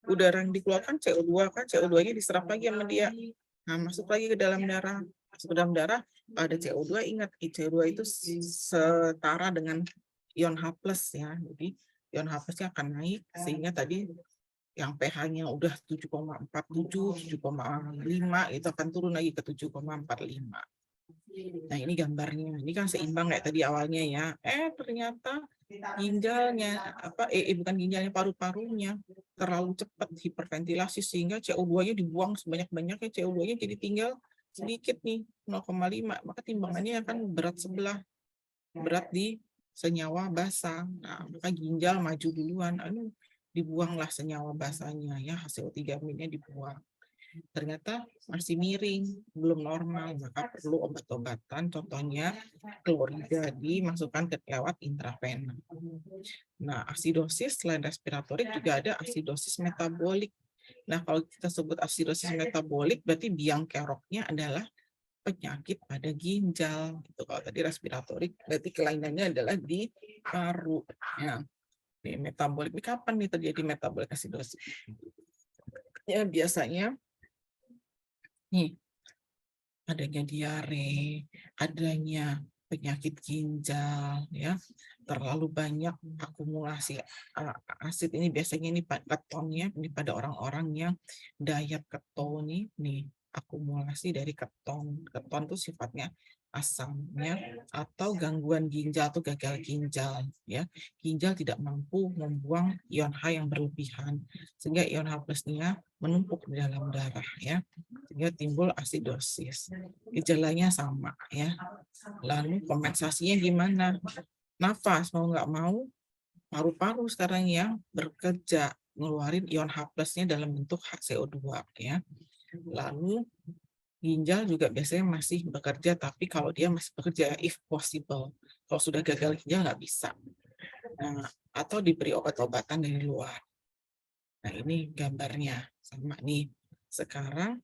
udara yang dikeluarkan CO2 kan, CO2-nya diserap lagi sama dia. Nah, masuk lagi ke dalam darah. Masuk ke dalam darah ada CO2, ingat CO2 itu setara dengan ion H+ ya. Jadi ion H+-nya akan naik sehingga tadi yang pH-nya udah 7,47, 7,5 itu akan turun lagi ke 7,45. Nah, ini gambarnya. Ini kan seimbang kayak tadi awalnya ya. Ternyata ginjalnya bukan ginjalnya, paru-parunya terlalu cepat hiperventilasi sehingga CO2-nya dibuang sebanyak-banyaknya, CO2-nya jadi tinggal sedikit nih 0,5. Maka timbangannya akan berat sebelah, berat di senyawa basa. Nah, maka ginjal maju duluan. Dibuanglah senyawa basanya ya, hasil 3-nya dibuang. Ternyata masih miring, belum normal, maka perlu obat-obatan, contohnya klorida dimasukkan ke lewat intravena. Nah, asidosis selain respiratorik juga ada asidosis metabolik. Nah, kalau kita sebut asidosis metabolik, berarti biang keroknya adalah penyakit pada ginjal. Gitu. Kalau tadi respiratorik, berarti kelainannya adalah di paru. Ya. Nih, metabolik, ini kapan nih terjadi metabolik asidosis? Ya, biasanya nih, adanya diare, adanya penyakit ginjal, ya, terlalu banyak akumulasi asid ini biasanya ini ketonnya ini pada orang-orang yang diet keto nih akumulasi dari keton. Keton itu sifatnya asamnya atau gangguan ginjal atau gagal ginjal ya. Ginjal tidak mampu membuang ion H yang berlebihan sehingga ion H+-nya menumpuk di dalam darah ya. Sehingga timbul asidosis. Gejalanya sama ya. Lalu kompensasinya gimana? Nafas mau nggak mau paru-paru sekarang yang bekerja ngeluarin ion H+-nya dalam bentuk HCO2 ya. Lalu ginjal juga biasanya masih bekerja, tapi kalau dia masih bekerja if possible. Kalau sudah gagal ginjal nggak bisa. Nah, atau diberi obat-obatan dari luar. Nah, ini gambarnya sama nih. Sekarang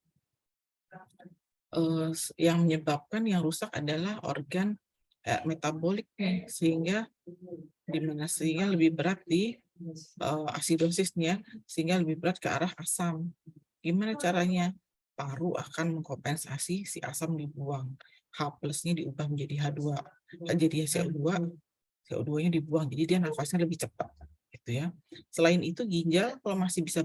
yang menyebabkan yang rusak adalah organ metabolik nih, sehingga lebih berat di asidosisnya, sehingga lebih berat ke arah asam. Gimana caranya? Paru akan mengkompensasi si asam dibuang, H+-nya diubah menjadi H2, jadi CO2, CO2-nya dibuang, jadi dia nafasnya lebih cepat, gitu ya. Selain itu ginjal kalau masih bisa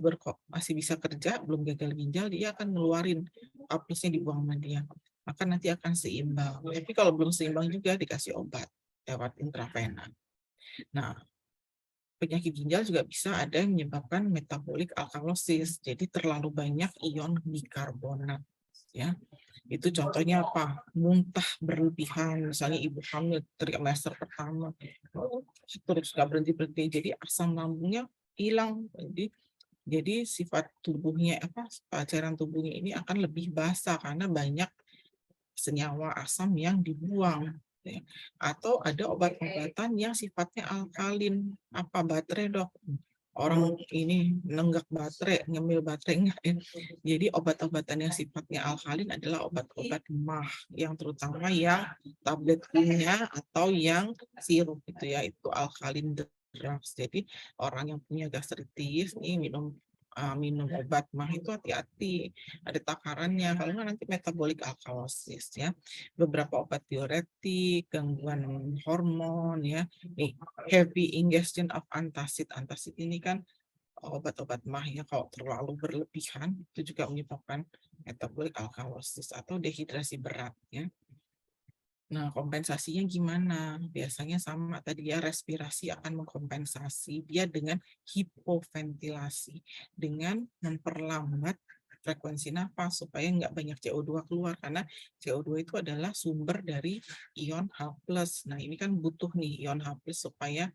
kerja, belum gagal ginjal, dia akan ngeluarin H+-nya dibuang sama dia, maka nanti akan seimbang. Tapi kalau belum seimbang juga dikasih obat lewat intravena. Nah, penyakit ginjal juga bisa ada yang menyebabkan metabolic alkalosis, jadi terlalu banyak ion bikarbonat ya. Itu contohnya apa? Muntah berlebihan, misalnya ibu hamil trimester pertama terus nggak berhenti, jadi asam lambungnya hilang, jadi sifat tubuhnya cairan tubuhnya ini akan lebih basah karena banyak senyawa asam yang dibuang. Atau ada obat-obatan yang sifatnya alkalin, baterai dok, orang ini nenggak baterai, ngemil baterai enggak ya. Jadi obat-obatan yang sifatnya alkalin adalah obat-obat MAH yang terutama yang tablet kunyah atau yang sirup itu alkalin drugs. Jadi orang yang punya gastritis ini minum minum obat mah itu hati-hati, ada takarannya, kalau nggak nanti metabolic alkalosis ya. Beberapa obat diuretik, gangguan hormon ya. Nih, heavy ingestion of antacid. Antacid ini kan obat-obat mah ya, kalau terlalu berlebihan itu juga menyebabkan metabolic alkalosis atau dehidrasi berat ya. Nah, kompensasinya gimana? Biasanya sama tadi ya, respirasi akan mengkompensasi dia dengan hipoventilasi, dengan memperlambat frekuensi nafas supaya nggak banyak CO2 keluar, karena CO2 itu adalah sumber dari ion H+. Nah, ini kan butuh nih ion H+ supaya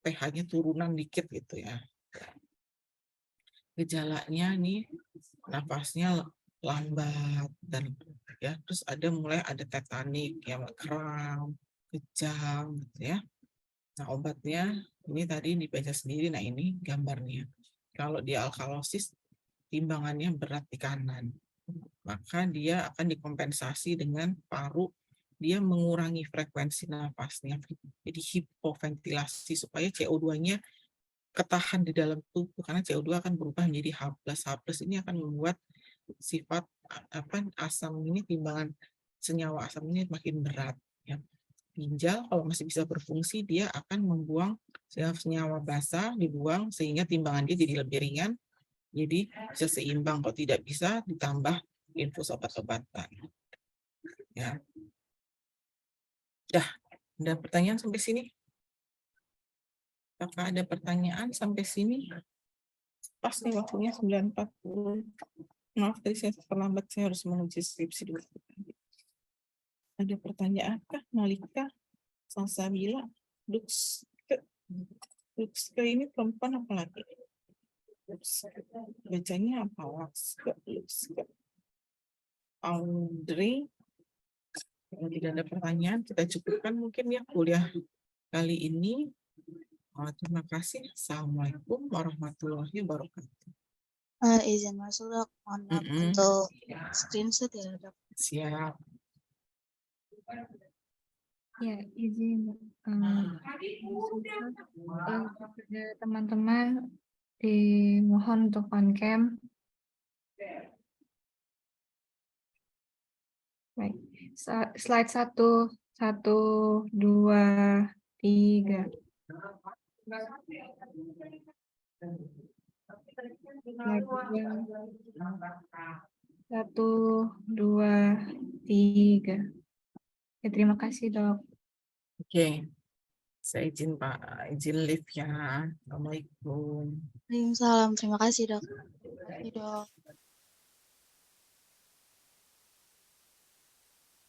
pH-nya turunan dikit gitu ya. Gejalanya nih, nafasnya lambat dan ya, terus mulai ada tetanik ya, kram, kejang gitu ya. Nah, obatnya ini tadi dibaca sendiri. Nah, ini gambarnya. Kalau dia alkalosis, timbangannya berat di kanan, maka dia akan dikompensasi dengan paru, dia mengurangi frekuensi nafasnya, jadi hipoventilasi supaya CO2-nya ketahan di dalam tubuh, karena CO2 akan berubah menjadi H+. H+ ini akan membuat sifat asam ini, timbangan senyawa asam ini makin berat ya. Ginjal kalau masih bisa berfungsi, dia akan membuang senyawa basah, dibuang sehingga timbangan dia jadi lebih ringan, jadi bisa seimbang. Kalau tidak bisa, ditambah infus obat-obatan ya. Ada pertanyaan sampai sini? Apakah ada pertanyaan sampai sini? Pas nih waktunya 9.40. Maaf tadi saya terlambat, saya harus menuju skripsi dulu. Ada pertanyaan kah? Malika, Salsabila, Luxke ini perempuan apa lagi? Bacanya apa? Luxke. Audrey. Kalau tidak ada pertanyaan, kita cukupkan mungkin ya kuliah kali ini. Terima kasih. Assalamualaikum warahmatullahi wabarakatuh. Izin masuk dok, mohon maaf untuk screenshot ya dok. Siap. Ya, izin teman-teman dimohon untuk on cam. Baik, slide 1, 2, 3. Satu, dua, tiga. Ya, terima kasih dok. Oke, saya izin Pak, izin live ya. Assalamualaikum. Waalaikumsalam, terima kasih dok. Dok.